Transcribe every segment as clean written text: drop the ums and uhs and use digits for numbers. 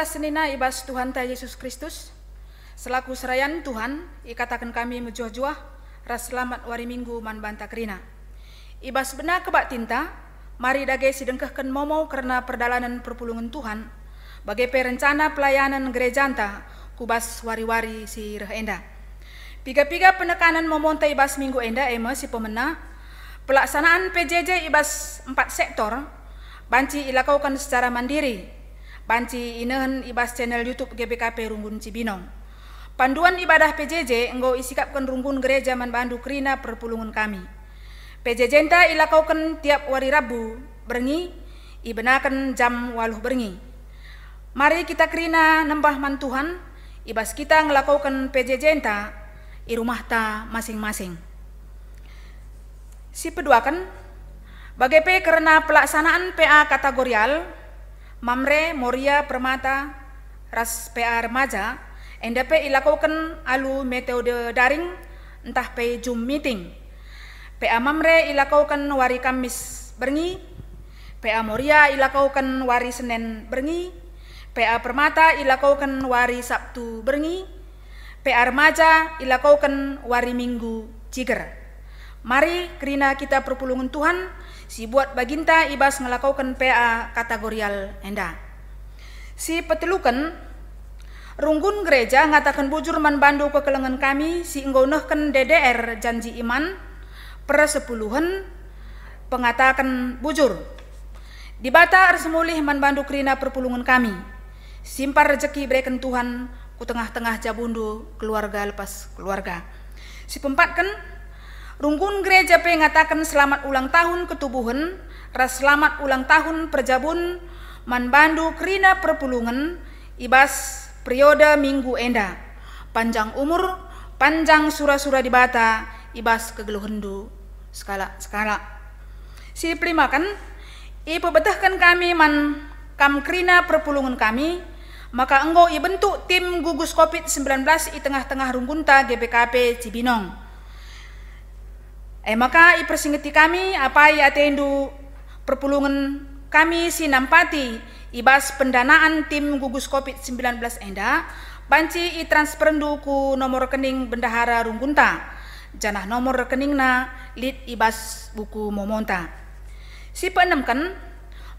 senina ibas Tuhan ta Yesus Kristus, selaku serayan Tuhan, ikatakan kami menjuah-juah, ras selamat wari minggu man banta kerina. Ibas bena kebak tinta, mari dage sidengkahkan momo karena perdalanan perpulungan Tuhan, bagai perencana pelayanan gereja anta, kubas wari-wari si reh enda. Piga-piga penekanan momonta ibas minggu enda ema si pemena, pelaksanaan PJJ ibas 4 sektor, banci ilakaukan secara mandiri, banci inahan ibas channel YouTube GBKP Runggun Cibinong. Panduan ibadah PJJ enggo isikapkan Runggun Gereja Manbandu Krina perpulungan kami. PJJ enta ilakaukan tiap wari Rabu berengi, ibenakan jam 8 berengi. Mari kita krina nembah man Tuhan, ibas kita ngelakaukan PJJ enta i rumah ta masing-masing. Si peduakan, bagaimana karena pelaksanaan PA kategorial, Mamre, Moria, Permata, ras PA remaja, NDP ilakaukan alu metode daring, entah pe Zoom meeting. PA Mamre ilakaukan wari Kamis berengi, PA Moria ilakaukan wari Senin berengi, PA Permata ilakaukan wari Sabtu berengi, PA remaja ilakaukan wari Minggu ciger. Mari kerina kita perpulungan Tuhan, si buat baginta ibas ngelakaukan PA kategorial enda. Si petelukan, Runggun Gereja ngatakan bujur man bandu kekelengan kami, si enggonehkan DDR janji iman, persepuluhan, pengatakan bujur. Dibata arsemulih man bandu kerina perpulungan kami, simpar rezeki berikan Tuhan, ku tengah-tengah jabundu keluarga lepas keluarga. Si pempatkan, Runggun Gereja pe ngatakan selamat ulang tahun ketubuhan, ras selamat ulang tahun perjabun, manbandu kerina perpulungan, ibas periode minggu enda, panjang umur, panjang sura-sura dibata, ibas kegeluhendu skala. Si primakan, ipebetahkan kami man kam kerina perpulungan kami, maka enggo ibentuk tim gugus COVID-19 i tengah-tengah Runggunta GBKP Cibinong. Maka ipersingeti kami apa atendu perpulungan kami si nampati ibas pendanaan tim gugus COVID-19 enda, banci i transferendu ku nomor rekening bendahara Runggunta, janah nomor rekeningna lid ibas buku momonta. Si peenemkan,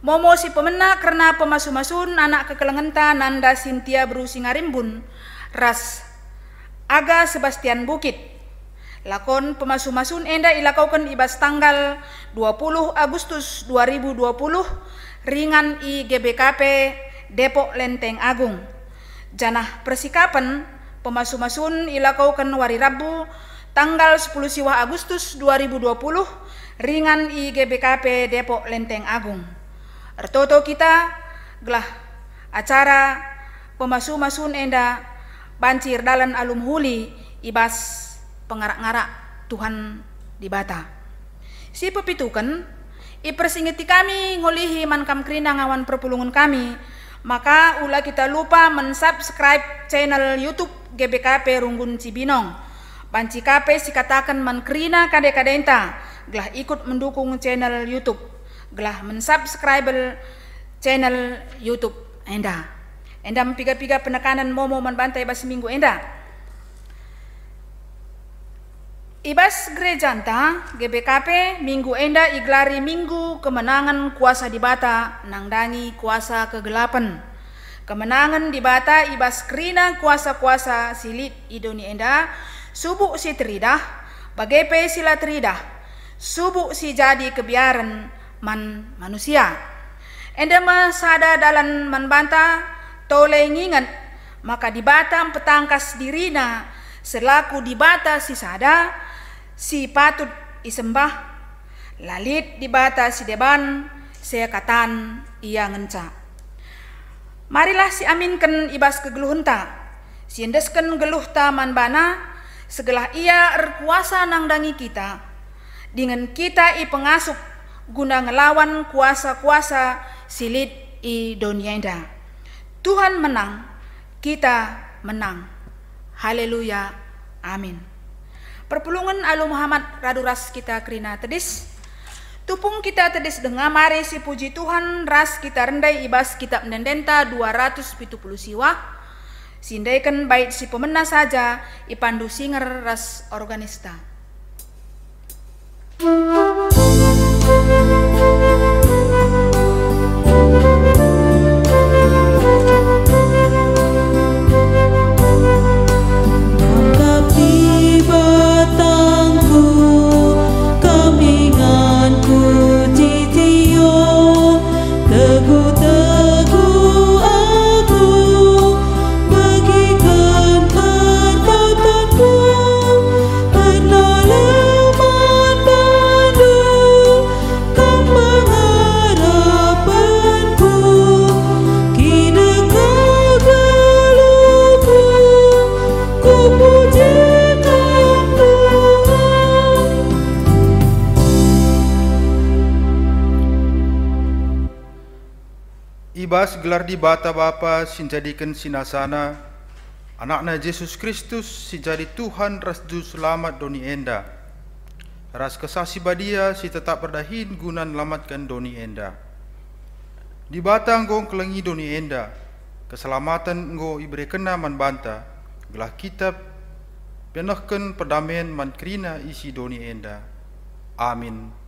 momo si pemena karena pemasu-masun anak kekelengenta Nanda Sintia Bru Singarimbun, ras Aga Sebastian Bukit. Lakon pemasu-masun enda ilakaukan ibas tanggal 20 Agustus 2020 ringan i GBKP Depok Lenteng Agung. Janah persikapan pemasu-masun ilakaukan wari Rabu tanggal 10 Siwah Agustus 2020 ringan i GBKP Depok Lenteng Agung. Ertoto kita gelah acara pemasu-masun enda bancir dalan alum huli ibas pengarak-ngarak Tuhan di bata. Si pepitukan, ipersingeti kami ngolihi man kam kerina ngawan perpulungan kami, maka ulah kita lupa mensubscribe channel YouTube GBKP Runggun Cibinong. Banci KP si katakan man kerina kade-kadenta, gelah ikut mendukung channel YouTube, gelah mensubscribe channel YouTube enda. Enda mempiga-piga penekanan momo man bantai bas minggu enda. Ibas gereja anta GBKP minggu enda iglari minggu kemenangan kuasa di bata nangdangi kuasa kegelapan. Kemenangan di bata ibas kerina kuasa-kuasa silit idoni enda subuk si teridah bagepe sila teridah subuk si jadi kebiaran man manusia. Enda masada dalan man banta tole ngingat maka di bata petangkas dirina selaku di bata si sada si patut isembah lalit di bata si deban sekatan ia ngenca. Marilah si aminkan ibas kegeluhunta si endesken geluh taman bana segelah ia erkuasa nangdangi kita dengan kita i pengasup guna ngelawan kuasa-kuasa silit i dunia enda. Tuhan menang, kita menang. Haleluya, amin. Perpulungan alu Muhammad raduras kita kerina tedis. Tupung kita tedes dengar mari si puji Tuhan ras kita rendai ibas kitab Nendenta 270 siwa. Sindaikan bait si pemena saja ipandu singer ras organista. Ibas gelar di bata Bapa sinjadikan sinasana anakna Yesus Kristus sinjadi Tuhan ras du selamat doni enda ras kesasi badia si tetap berdahin guna melamatkan doni enda di bata nggo kelengi doni enda keselamatan nggo ibere kena man banta gelah kitab penahkan perdamaian man kerina isi doni enda. Amin.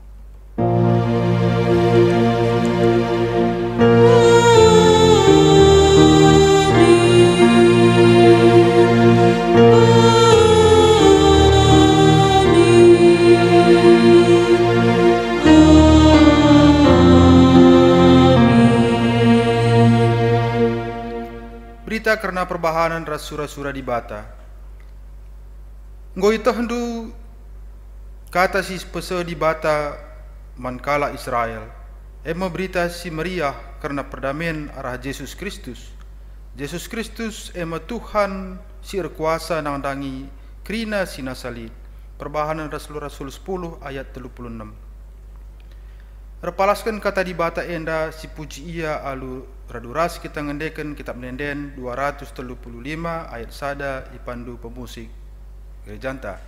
Berita karena perbahanan ras sura-sura di bata. Ngoi tahendu kata si pese di bata mankala Israel. Ema berita si meriah karena perdamaian arah Yesus Kristus. Yesus Kristus ema Tuhan si kuasa nang dangi krina sina salib. Perbahanan Rasul 10 ayat 36. Repalaskan kata di bata enda si puji ia alu raduras kita ngendeken kitab Nenden 235 ayat sada ipandu pemusik gerejanta.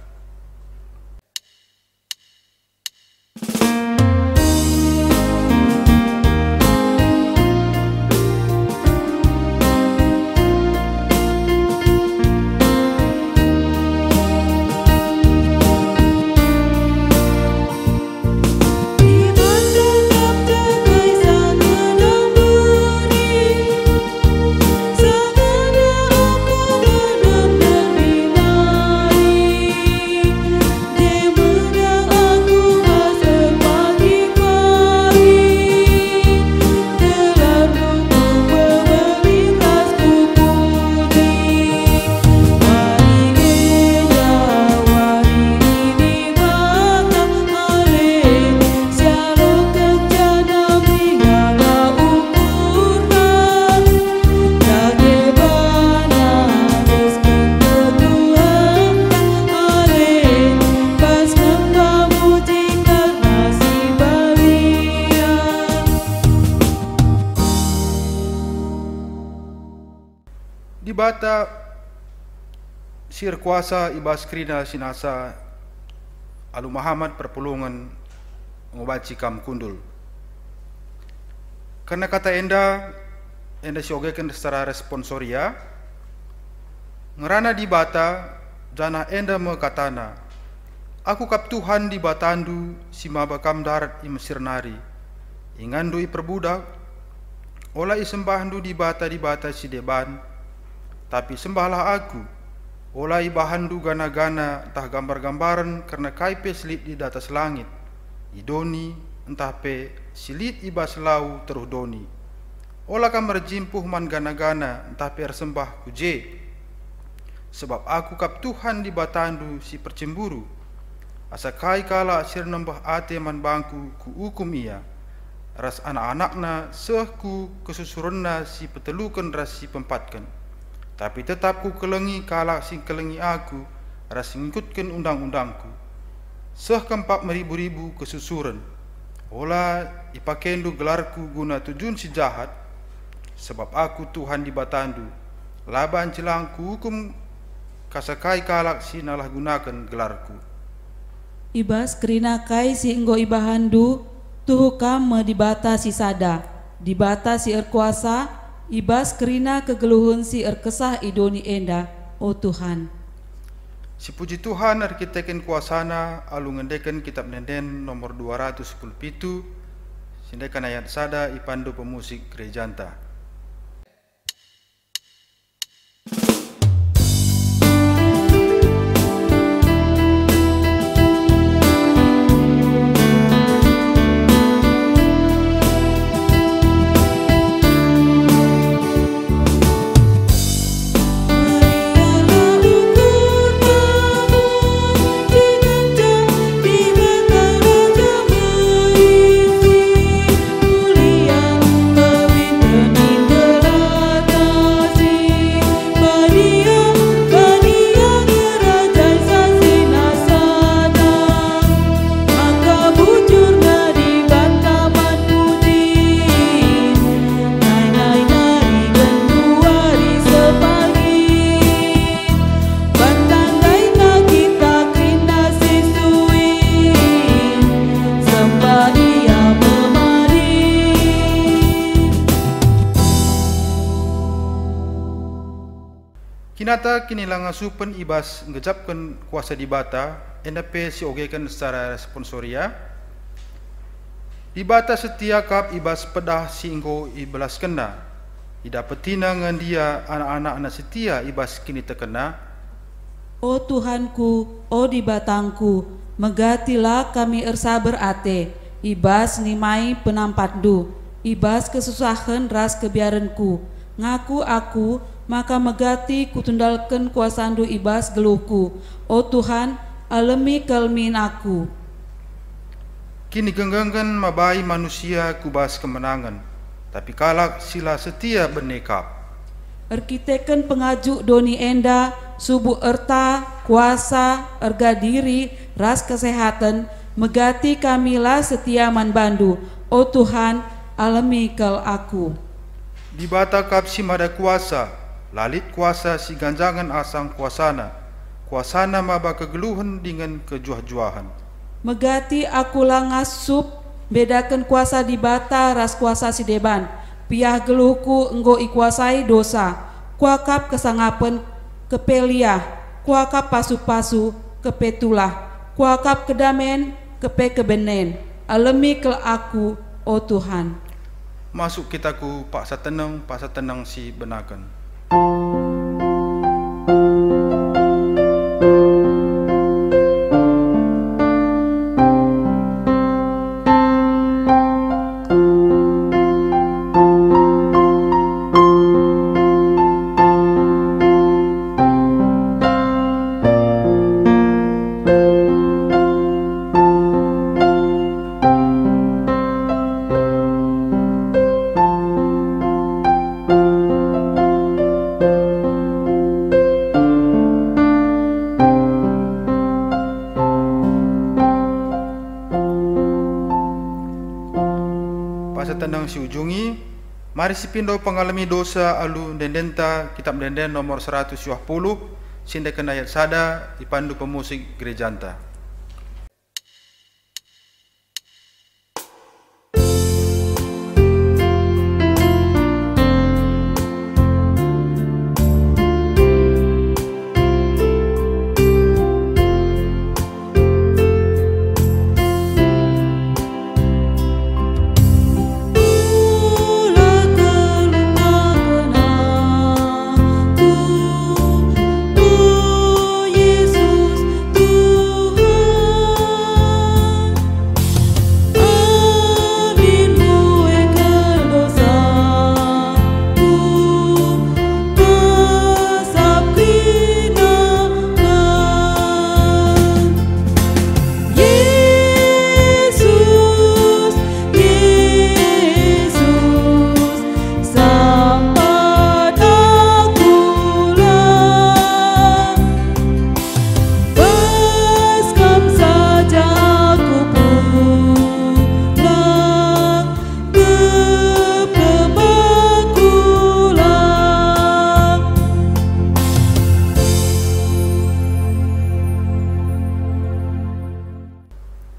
Bata sir kuasa ibas krina sinasa alu Muhammad perpulungan ngobaci kam kundul. Karena kata enda siogekan secara responsoria ngerana di bata jana enda mekatana aku kap Tuhan di batandu si mabakam darat i Mesir nari ingandu i perbudak ola i sembahandu di bata si deban. Tapi sembahlah aku, olai bahandu gana-gana entah gambar-gambaran karena kaipe selit di atas langit, idoni entah pe silit ibas lau teruh doni. Ola kan merjimpuh man gana-gana entah pe sembah kuje, sebab aku kap Tuhan di batandu si percemburu, asa kai kala sir nembah ate man bangku ku hukum ia, ras anak-anakna sehku kesusurenna si petelukan ras si pempatkan. Tapi tetap ku kelengi kala sing kelengi aku ras ngikutkan undang-undangku. Seh kempak meribu-ribu kesusuran. Ola ipakendu gelarku guna tujuan si jahat. Sebab aku Tuhan di batandu. Laban celangku hukum kasakai kalak si nalah gunakan gelarku. Ibas kerina kai si enggo ibahandu Tuhukam me dibata si sada, dibata si erkuasa, ibas kerina kegeluhun si erkesah idoni enda, o Tuhan. Si puji Tuhan arkiteken kuasana alu ngendeken kitab nenden nomor 217 sindekan ayat sada ipandu pemusik gerejanta. Kinata kinilanga supen ibas ngejapkan kuasa dibata endape si ogekan secara responsoria dibata setia kap ibas pedah singgo ibelas kena idapetina ngan dia anak-anak setia ibas kini terkena. O Tuhanku, o dibatangku, megatilah kami ersaber ate, ibas nimai penampatdu, ibas kesusahan ras kebiaranku, ngaku aku maka megati kutundalkan kuasandu ibas geluhku. O Tuhan, alemi kelmin aku. Kini genggenggan mabai manusia kubas kemenangan, tapi kalak sila setia benekap. Erkiteken pengajuk doni enda, subuh erta, kuasa, erga diri, ras kesehatan, megati kamilah setia manbandu. O Tuhan, alemi kel aku. Dibata kap si mada kuasa, lalit kuasa si ganjangan asang kuasana maba kegeluhan dengan kejuah-juahan. Megati aku langas sup, bedakan kuasa dibata ras kuasa si deban, piah geluhku enggo ikuasai dosa, kuakap kesangapen kepeliah, kuakap pasu-pasu kepetulah, kuakap kedamen kepe kebenen, alemi kel aku, o Tuhan. Masuk kitaku paksa tenang si benakan. Tenang si ujungi, mari si pindo pengalami dosa alu dendenta kitab denden nomor 120 sindekan ayat sada dipandu pemusik gerejanta.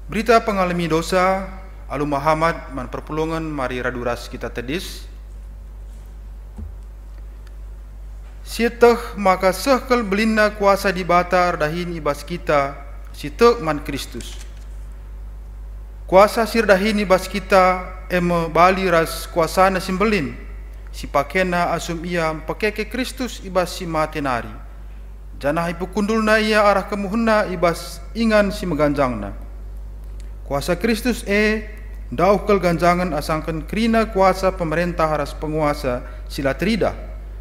Berita pengalami dosa Alu Muhammad man perpulungan mari raduras kita tedis. Sieteh maka sehkel belina kuasa di batar dahin ibas kita sitek man Kristus. Kuasa sir dahin ibas kita eme bali ras kuasana simbelin si pakena asum ia pakeke Kristus ibas si matenari. Janah ipu kundulna ia arah kemuhuna ibas ingan si meganjangna. Kuasa Kristus dauhkel ganjangan asangkan krina kuasa pemerintah ras penguasa sila terida.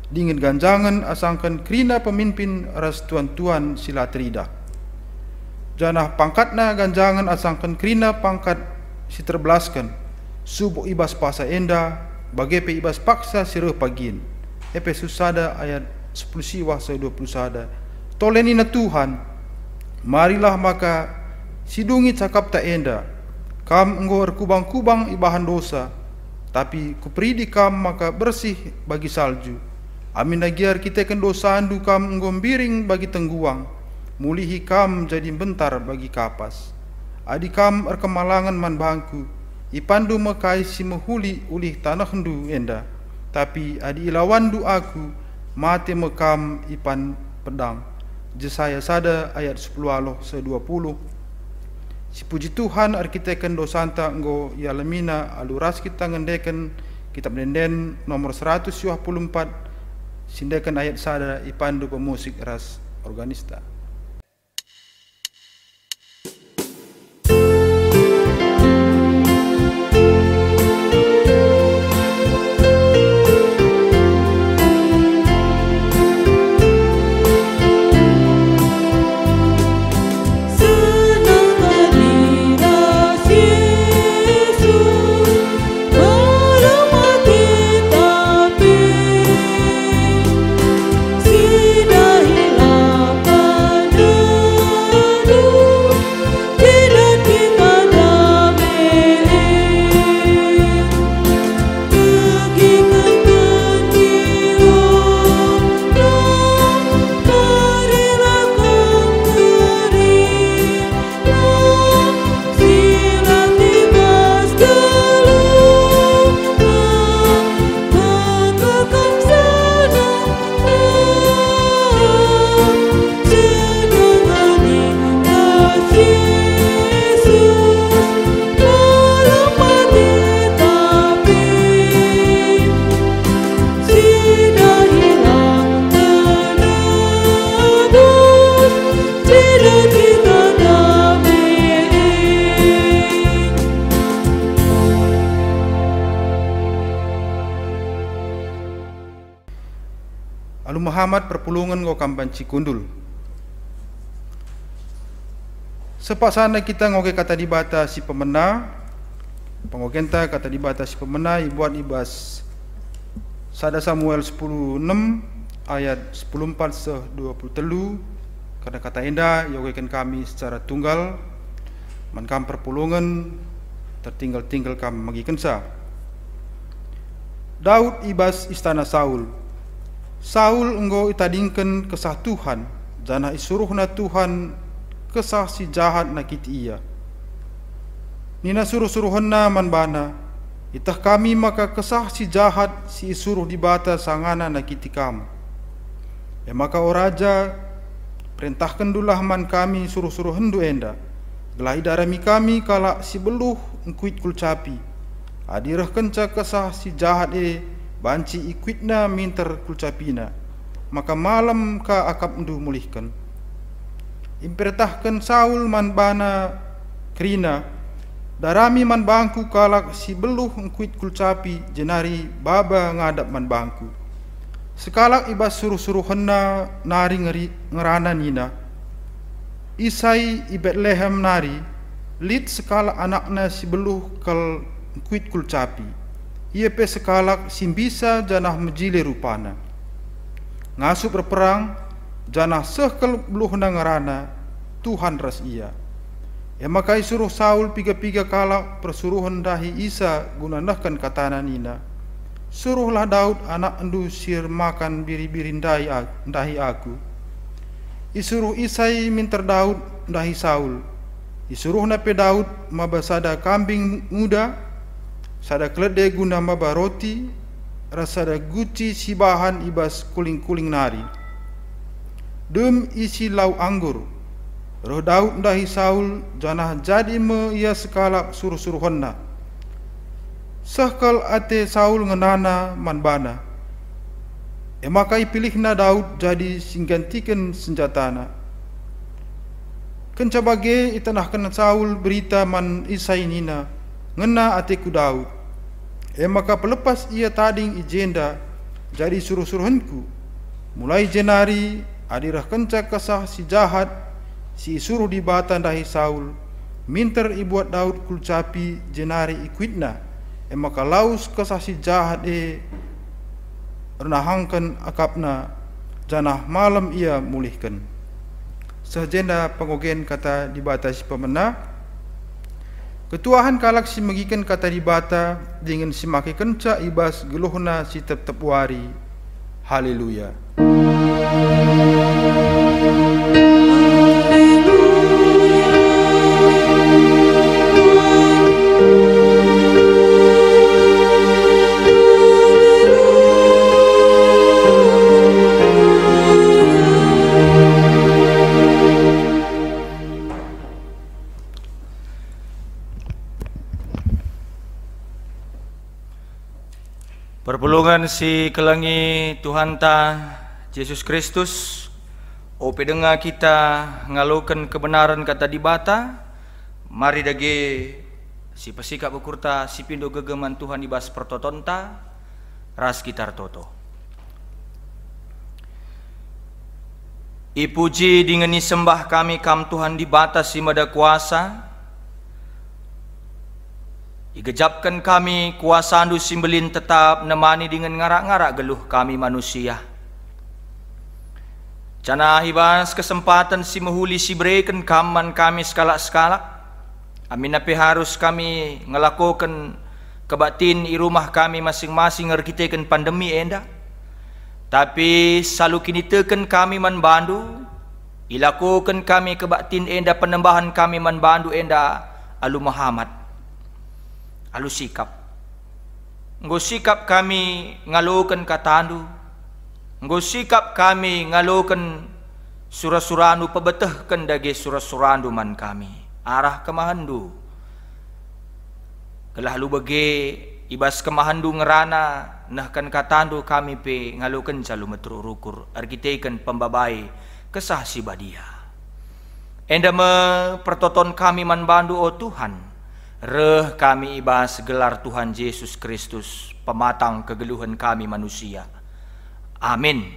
Dingin ganjangan asangkan krina pemimpin ras tuan-tuan sila terida. Janah pangkatna ganjangan asangkan krina pangkat si terbelaskan. Subuh ibas pasa enda, bagepe ibas paksa sireh pagin. Efesus sada ayat 10 siwah 20 sada. Tolenina Tuhan, marilah maka sidungi cakap tak enda. Kam enggo kubang-kubang ibahan dosa, tapi kupridi kam maka bersih bagi salju. Amin agiar kita ken dosa andu kam enggo biring bagi tengguang, mulihi kam jadi bentar bagi kapas. Adi kam erkemalangan man bangku, ipandu mekai si mehuli ulih tanah hendu enda, tapi adi ilawandu aku, mate mekam ipan pedang. Jesaya sada ayat 10 aloh 20. Si puji Tuhan arkiteken dosanta enggo yalemina aluras kita ngendeken kitab denden nomor 124 sindekan ayat sada ipandu pemusik ras organista. Alu Muhammad perpulungan ngo kambanci kundul. Sepak sana kita ngoge kata dibata si pemena, pengogenta kata dibata si pemena ibuat ibas sada Samuel 10:6 ayat 14-23 karena kata enda yogekan kami secara tunggal mankam perpulungan tertinggal kami magikensa. Daud ibas istana Saul. Saul enggo itadingken kesah Tuhan, jana isuruhna Tuhan kesah si jahat nakiti ia. Nina suruh-suruhna manbana, itah kami maka kesah si jahat si isuruh dibata sangana nakiti kamu. Maka o raja perintahkan dulah man kami suruh-suruh hendu enda. Gelahi darami kami kala si beluh engkuit kulcapi. Adirah kenca kesah si jahat banci ikuitna minter kulcapina, maka malam ka akap endu mulihkan. Impertahkan Saul man bana krina, darami man bangku kalak si beluh engkuit kulcapi jenari baba ngadap man bangku. Sekalak ibas suruh-suruhna nari ngerana nina. Isai i Betlehem nari, lid sekalak anakna si beluh kal engkuit kulcapi. Ia pe sekalak simbisa janah mejile rupana. Ngasup berperang janah sehkel beluhna ngerana Tuhan ras ia. Makai suruh Saul piga-piga kalak persuruhan dahi Isa gunanahkan katana nina. Suruhlah Daud anak endu sir makan biri-birin dahi aku. Isuruh Isai minter Daud dahi Saul. Isuruhna pe Daud maba sada kambing muda, sada kelede guna maba roti, rasada guci sibahan ibas kuling-kuling nari. Dem isi lau anggur, roh Daud ndahi Saul janah jadi me ia sekala suruh-suruhonna. Sahkal ate Saul ngenana manbana. Emakai pilihna Daud jadi singgantikan senjatana. Kencabage itanahkan Saul berita man isai nina ngena ateku Daud. Maka pelepas ia tading ijenda jadi suruh-suruhanku. Mulai jenari adirah kenca kesah si jahat si suruh dibatan dahi Saul. Minter ibuat Daud kulcapi jenari ikuitna. Maka laus kesah si jahat renahangkan akapna janah malam ia mulihkan. Sejenda pengogen kata dibatasi pemena. Ketuahan kalak si megikan kata dibata dengan si maki kenca ibas geluhna si tetep wari. Haleluya. Perpulungan si kelangi Tuhan ta Yesus Kristus, ope dengar kita ngalukan kebenaran kata dibata, mari dage si pesikap ukurta si pindo gegeman Tuhan ibas pertotonta, ras kitar toto. Ipuji dengan sembah kami kam Tuhan dibata si mada kuasa. Igejapkan kami kuasa andu simbelin tetap nemani dengan ngarak-ngarak geluh kami manusia. Cana hibas kesempatan si mehuli si berikan kaman kami skala-skala. Amin api harus kami ngelakukan kebatin i rumah kami masing-masing ngerkitekan pandemi enda. Tapi selalu kini teken kami man bandu. Ilakukan kami kebatin enda penembahan kami man bandu enda alu Muhammad. Alu sikap. Nggo sikap kami ngalukan katandu. Nggo sikap kami ngalukan surah-suranu pebetehkan dage surah-suranu man kami. Arah kemahandu. Kelah lu bege ibas kemahandu ngerana nahkan katandu kami pe ngalukan calu metru rukur. Argitekan pembabai kesah si badia. Enda me pertoton kami man bandu o Tuhan. Reh kami ibas gelar Tuhan Yesus Kristus, pematang kegeluhan kami manusia. Amin.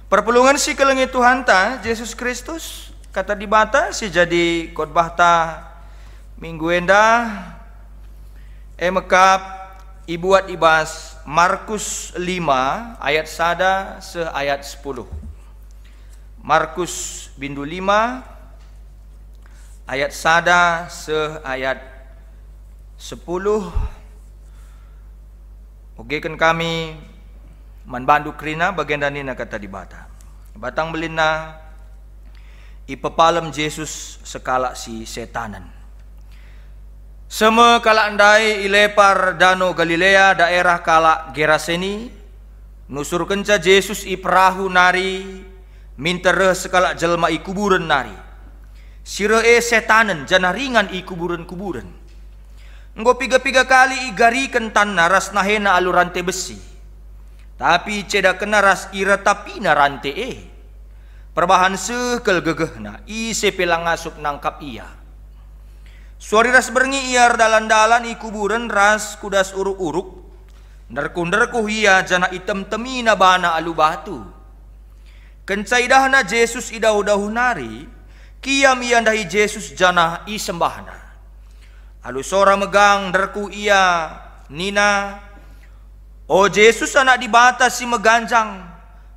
Perpulungan si kelengi Tuhan ta Yesus Kristus, kata dibata si jadi khotbah ta minggu enda mekap ibuat ibas Markus 5 ayat sada se ayat 10. Markus bindu 5 ayat sada se ayat 10. Ogekan kami manbandu krina bagian danina kata dibata. Batang belina ipepalem Yesus sekala si setanan. Seme kala andai ilepar Danau Galilea daerah kala Geraseni. Nusur kenca Yesus i perahu nari mintere sekala jelma i kuburan nari. Sire setanen jana ringan i kuburan-kuburan. Nggo piga-piga kali i garikan tanna ras nahena alu rante besi. Tapi ceda kena ras ira tapina rante Perbahan sekel gegehna i sepelang asup nangkap ia. Suari ras berngi iar dalan-dalan i kuburan ras kudas uruk-uruk. Nerku-nerku ia jana item temina bana alu batu. Kencaidahna Yesus idau-dahu nari. Kiam ia dahi Yesus jana i sembahna. Alu sora megang derku ia nina. O Yesus anak dibata si meganjang.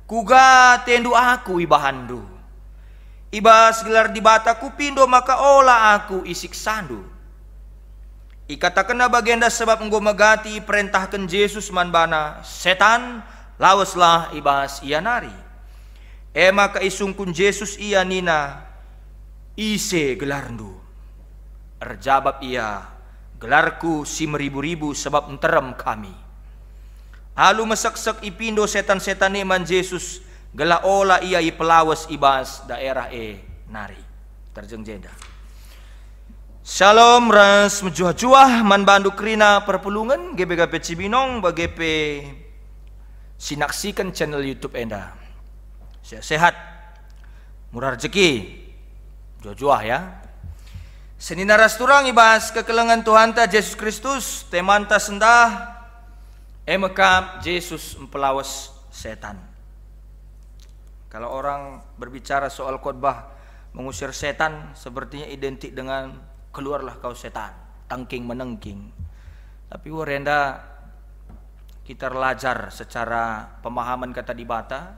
Kuga tendu aku ibahandu. Ibas gelar dibata kupindo maka ola aku isik sandu. Ikata kena bagenda sebab enggo megati perintahkan Yesus manbana. Setan lawaslah ibas ia nari. Maka isungkun Yesus ia nina. ise gelarndu. Erjabab ia, gelarku si meribu-ribu sebab enterem kami. Alu meseksek ipindo setan-setan man Jesus, gela ola ia i pelawas ibas daerah nari. Terjeng jeda. Shalom ras menjuah-juah man bandu krina perpulungan GBKP Cibinong BGP sinaksikan channel YouTube enda. Sehat, murah rezeki, juah-juah ya. Senina rasturang ibas kekelengan Tuhan ta Yesus Kristus temanta sendah emekam Yesus mempelawas setan. Kalau orang berbicara soal khotbah mengusir setan, sepertinya identik dengan keluarlah kau setan, tangking menengking. Tapi warenda kita belajar secara pemahaman kata dibata,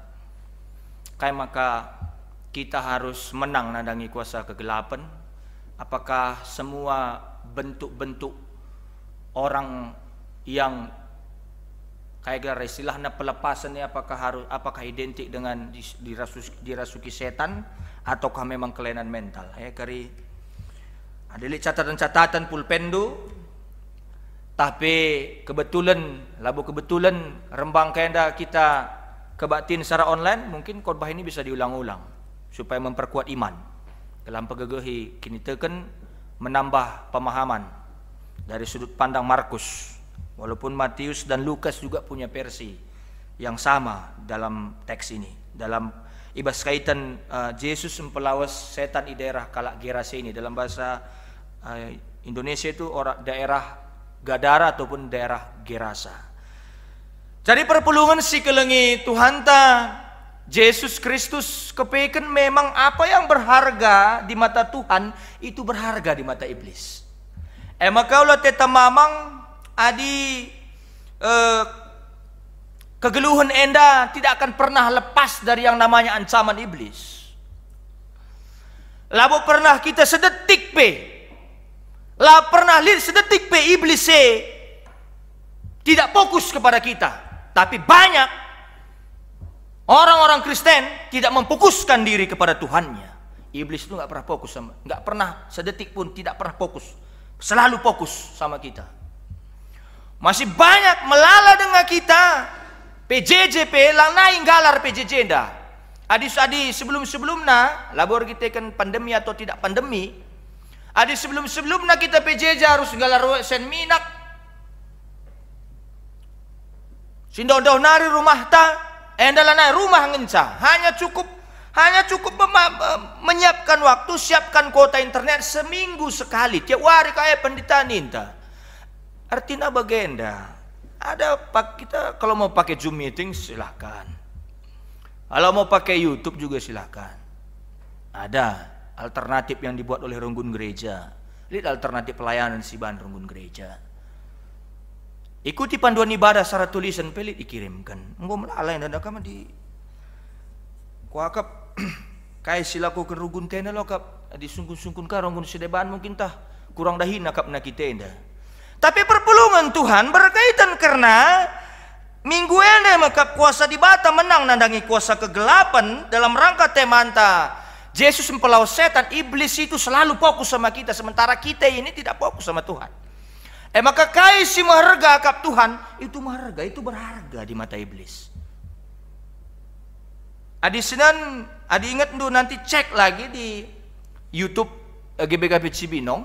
kayak maka kita harus menang nadangi kuasa kegelapan. Apakah semua bentuk-bentuk orang yang kayak istilahnya pelepasannya apakah identik dengan dirasuki setan ataukah memang kelainan mental? Ya kari ada catatan-catatan pulpendo, tapi kebetulan rembang kenda kita kebatin secara online, mungkin khotbah ini bisa diulang-ulang supaya memperkuat iman dalam pegegehi kini teken menambah pemahaman dari sudut pandang Markus, walaupun Matius dan Lukas juga punya versi yang sama dalam teks ini, dalam ibas kaitan Yesus mempelawas setan di daerah Kalak Geraseni. Dalam bahasa Indonesia itu daerah Gadara ataupun daerah Gerasa. Jadi perpulungan si kelengi Tuhan ta Yesus Kristus kepeken memang apa yang berharga di mata Tuhan itu berharga di mata iblis. Maka ulah teta mamang adi kegeluhan enda tidak akan pernah lepas dari yang namanya ancaman iblis. Labo pernah kita sedetik lah pernah lihat sedetik iblis tidak fokus kepada kita. Tapi banyak orang-orang Kristen tidak memfokuskan diri kepada Tuhannya. Iblis itu nggak pernah sedetik pun tidak pernah fokus, selalu fokus sama kita. Masih banyak melala dengan kita. PJJP lang naing galar PJJ dah. Adi sebelumnya labor kita kan pandemi atau tidak pandemi. Adi sebelumnya kita PJJ harus galar sen minak. Sindodoh nari rumah ta, endalana rumah ngenca. Hanya cukup menyiapkan waktu, siapkan kuota internet seminggu sekali. Tiap hari kayak pendeta ninta. Artinya bagenda. Ada kita kalau mau pakai Zoom meeting silahkan. Kalau mau pakai YouTube juga silahkan. Ada alternatif yang dibuat oleh Runggun Gereja. Lihat alternatif pelayanan Siban Runggun Gereja. Ikuti panduan ibadah secara tulisan pelit dikirimkan. Engkau melalai dan kama di kuakap kai silaku ke Runggun tenda lo kap disungkun-sungkun ka Runggun sedeban mungkin tah kurang dahina kap na kita. Tapi perpulungan Tuhan berkaitan karena minggu ini maka kuasa dibata menang nandangi kuasa kegelapan dalam rangka temanta Yesus mempelawas setan. Iblis itu selalu fokus sama kita, sementara kita ini tidak fokus sama Tuhan. Maka kaisi maharga kap Tuhan itu maharga, itu berharga di mata iblis. Adi ingat dulu nanti cek lagi di YouTube GBKP Cibinong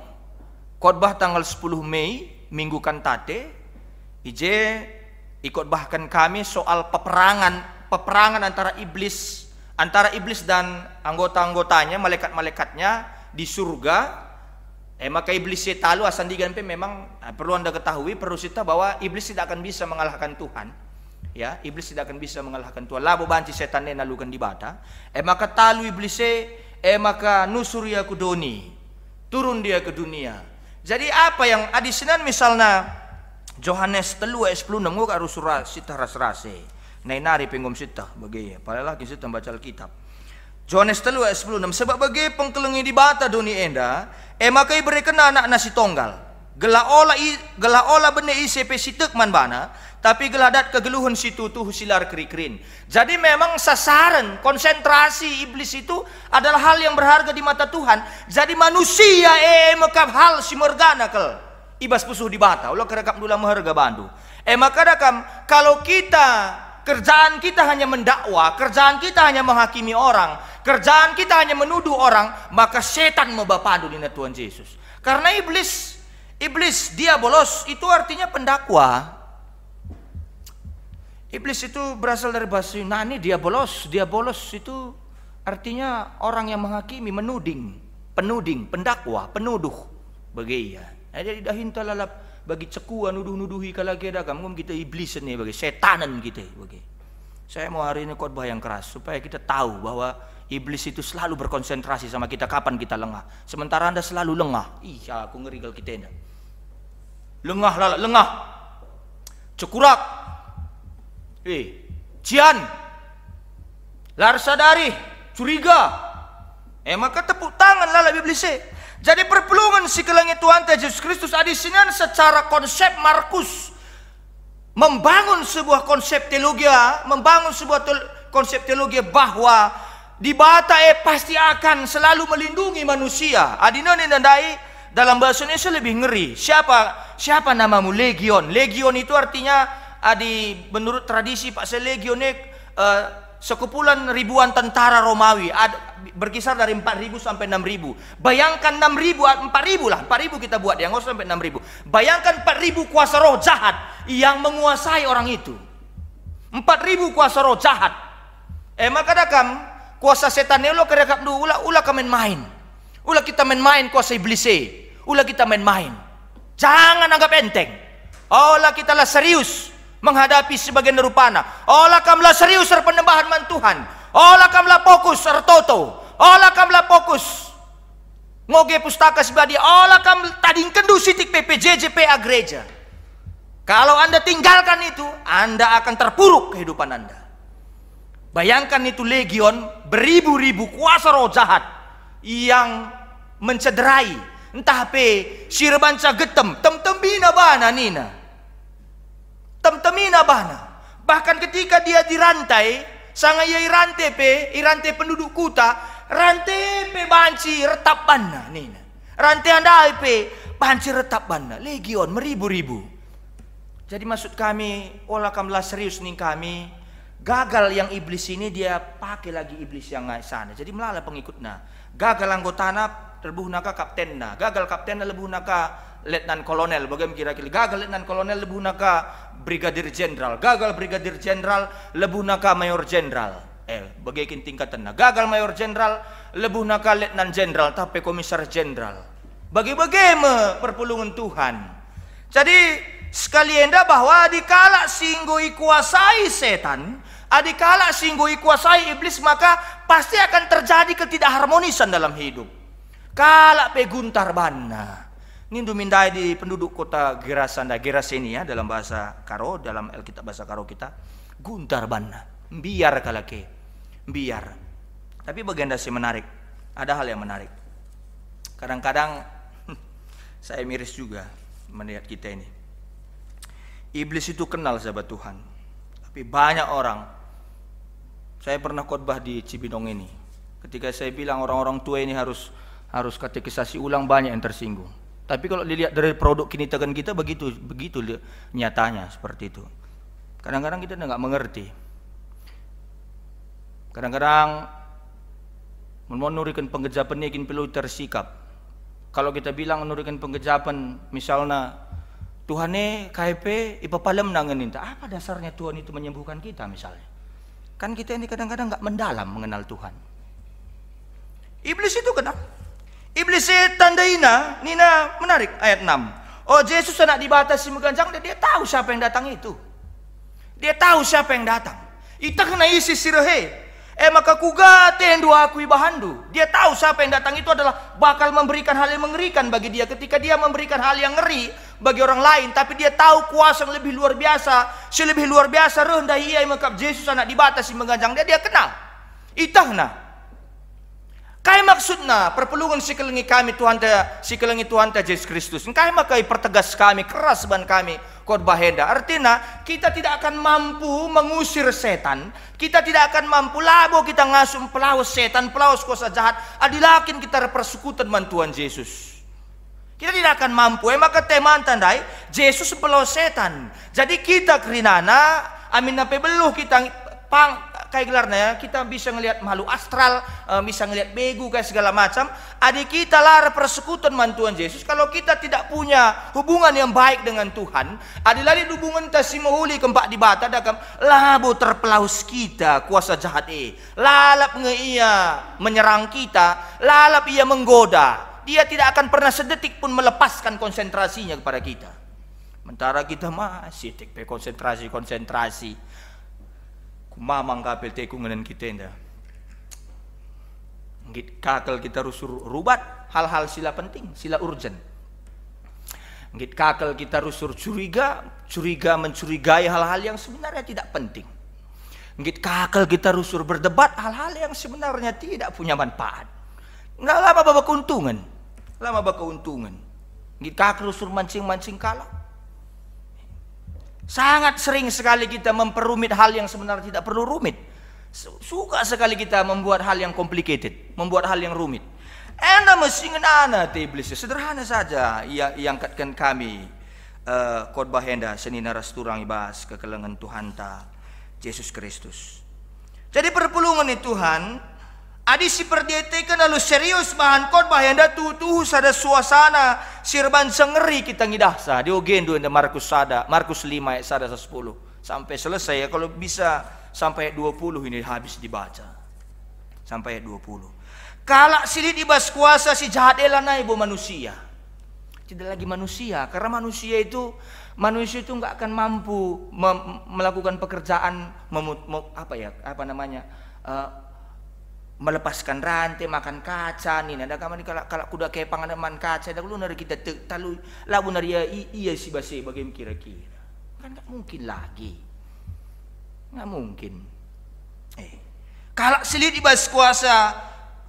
khotbah tanggal 10 Mei Minggu Kantate ikut bahkan kami soal peperangan antara iblis dan anggota-anggotanya, malaikat-malaikatnya di surga. Maka iblis talu asandigan memang perlu Anda ketahui, perlu kita bahwa iblis tidak akan bisa mengalahkan Tuhan. Ya, iblis tidak akan bisa mengalahkan Tuhan. Labo banci setan nalukan di bata. Maka talu iblis maka nusur dia ke doni, turun dia ke dunia. Jadi apa yang adisinan misalnya Yohanes 3:10 nengok harus surah sita ras-rase. Nari penggom sita bagi padahal lagi sita baca Alkitab. Yohanes 3:10 sebab bagi pengkelengi di bata doni enda maka iberikan anak nasi tonggal. Gela ola bene ICP sitek man bana tapi geladat kegeluhan situ tuh silar kerikrin. Jadi memang sasaran konsentrasi iblis itu adalah hal yang berharga di mata Tuhan. Jadi manusia mekap hal si mergana kel ibas pusuh di bata ulah kerekap dula maharga bandu. Maka dakam kalau kita kerjaan kita hanya mendakwa, kerjaan kita hanya menghakimi orang, kerjaan kita hanya menuduh orang, maka setan membapandu di Tuhan Yesus. Karena iblis diabolos itu artinya pendakwa. Iblis itu berasal dari bahasa Yunani diabolos. Diabolos itu artinya orang yang menghakimi, penuding, pendakwa, penuduh. Bagi ia. Jadi dahin talalap bagi cekuan nuduh-nuduhi kalagi dagam kita iblis ini bagi setanan kita bagi. Saya mau hari ini khotbah yang keras supaya kita tahu bahwa iblis itu selalu berkonsentrasi sama kita kapan kita lengah. Sementara Anda selalu lengah. Iya, aku ngeri kalau kita ini. Lengah. Cekurak. Cian. Lar sadari, curiga. Maka tepuk tangan lala iblis. Jadi perpelungan si kelangit Tuhan Yesus Kristus adisinan secara konsep Markus membangun sebuah konsep teologi, bahwa di bata pasti akan selalu melindungi manusia. Adina nendai dalam bahasa Indonesia lebih ngeri. Siapa namamu? Legion. Legion itu artinya menurut tradisi Pak Legion sekumpulan ribuan tentara Romawi berkisar dari 4.000 sampai 6.000. Bayangkan 4.000 lah, 4.000 kita buat yang nggak sampai 6.000. Bayangkan 4.000 kuasa roh jahat yang menguasai orang itu. 4.000 kuasa roh jahat. Maka dakam kuasa setan ulah kerekap dulu ulah kamen main. Ulah kita main kuasa iblis. Ulah kita main. Jangan anggap enteng. Ulah kita lah serius menghadapi sebagian rupana. Olah kamlah serius penyembahan man Tuhan. Olah kamlah fokus ertoto. Olah kamlah fokus ngoge pustaka sibadi. Olah kam tading kendu sitik PPJJPA gereja. Kalau Anda tinggalkan itu, Anda akan terpuruk kehidupan Anda. Bayangkan itu legion beribu-ribu kuasa roh jahat yang mencederai. Entah apa sirbanca getem temtemina bana nina. Temtemina bana. Bahkan ketika dia dirantai, sangaya irante penduduk kuta, rante pe banci retap bana nina. Rante andai pe banci retap bana. Legion meribu-ribu. Jadi maksud kami, olah kamlah serius nih kami, gagal yang iblis ini dia pakai lagi iblis yang sana. Jadi melala pengikutnya. Gagal anggotana terbuhnaka kaptenna. Gagal kaptenna lebuhnaka letnan kolonel. Bagaimana kira-kira? Gagal letnan kolonel lebuhnaka brigadir jenderal. Gagal brigadir jenderal lebuhnaka mayor jenderal. Bagaimana tingkatannya? Gagal mayor jenderal lebuhnaka letnan jenderal tapi komisar jenderal. Bagaimana perpulungan Tuhan. Jadi sekali enda bahwa dikala singgui kuasai setan, adikala singgui kuasai iblis, maka pasti akan terjadi ketidakharmonisan dalam hidup. Kala pe guntar bana. Nindu mindai di penduduk kota Gerasanda, Geraseni ya dalam bahasa Karo, dalam Alkitab bahasa Karo kita. Guntar bana. Biar kalake. Biar. Tapi bagian dasi menarik. Ada hal yang menarik. Kadang-kadang saya miris juga melihat kita ini. Iblis itu kenal sahabat Tuhan. Tapi banyak orang. Saya pernah khotbah di Cibinong ini. Ketika saya bilang orang-orang tua ini harus katekisasi ulang, banyak yang tersinggung. Tapi kalau dilihat dari produk kinitakan kita begitu nyatanya seperti itu. Kadang-kadang kita nggak mengerti. Kadang-kadang menurikan penggejapan ini perlu tersikap. Kalau kita bilang menurikan penggejapan misalnya Tuhan KP ipapalem nangeninta. Apa dasarnya Tuhan itu menyembuhkan kita misalnya? Kan kita ini kadang-kadang nggak mendalam mengenal Tuhan. Iblis itu kenal. Iblis tandaina, nina menarik ayat 6. Oh Yesus anak dibatasi mengganjang, dia tahu siapa yang datang itu. Dia tahu siapa yang datang. Ita kena isi sirehe. Maka kuga tendu aku ibahandu. Dia tahu siapa yang datang itu adalah bakal memberikan hal yang mengerikan bagi dia. Ketika dia memberikan hal yang ngeri bagi orang lain, tapi dia tahu kuasa yang lebih luar biasa, selebih luar biasa rendah ia maka Yesus anak dibatasi mengganjang dia kenal. Itahna. Kai maksudna perpelungan sikelengi kami Tuhan Yesus Kristus. Kai makai pertegas kami keras ban kami khotbah henda. Artinya kita tidak akan mampu mengusir setan. Kita tidak akan mampu labo kita ngasum pelawas setan, pelawas kuasa jahat. Adilakin kita persekutuan man Tuhan Yesus. Kita tidak akan mampu. Maka teman tandai Yesus pelawas setan. Jadi kita kerinana amin nape beluh kita kayak gelarnya ya, kita bisa ngelihat makhluk astral, bisa ngelihat begu kayak segala macam. Adik kita lara persekutuan man Tuhan Yesus. Kalau kita tidak punya hubungan yang baik dengan Tuhan, adilali hubungan kita simahuli kempak di bata dakam labo terpelaus kita kuasa jahat lalap ia menyerang kita, lalap ia menggoda. Dia tidak akan pernah sedetik pun melepaskan konsentrasinya kepada kita. Sementara kita masih tekpe konsentrasi. Kumamang kapel teku ngenen kita nda. Ngit kakal kita rusur rubat hal-hal sila penting, sila urgent. Ngit kakal kita rusur curiga mencurigai hal-hal yang sebenarnya tidak penting. Ngit kakal kita rusur berdebat hal-hal yang sebenarnya tidak punya manfaat. Nggak lama bawa keuntungan. Ngit kakal rusur mancing kalah. Sangat sering sekali kita memperumit hal yang sebenarnya tidak perlu rumit. Suka sekali kita membuat hal yang complicated, membuat hal yang rumit. Anda mesti ngena iblis. Sederhana saja yang angkatkan kami khotbah henda senina rasturang ibas kekelengan Tuhan ta Yesus Kristus. Jadi perpulungan ni Tuhan adi si perdiatekan lalu serius bahan khotbah henda tuh sada suasana sirban sengeri kita ngidahsa di ogendo enda Markus 5 ayat 1 10 sampai selesai ya, kalau bisa sampai 20 ini habis dibaca sampai 20. Kalak silit ibas kuasa si jahat elanai bo manusia. Tidak lagi manusia, karena manusia itu nggak akan mampu melakukan pekerjaan melepaskan rantai, makan kaca nih. Ada kamar kalau kuda kepang ada man kaca, ada lu nari kita talu labu nari iya si basi bagaimana kira-kira. Kan nggak mungkin lagi, nggak mungkin. Kalau selit ibas kuasa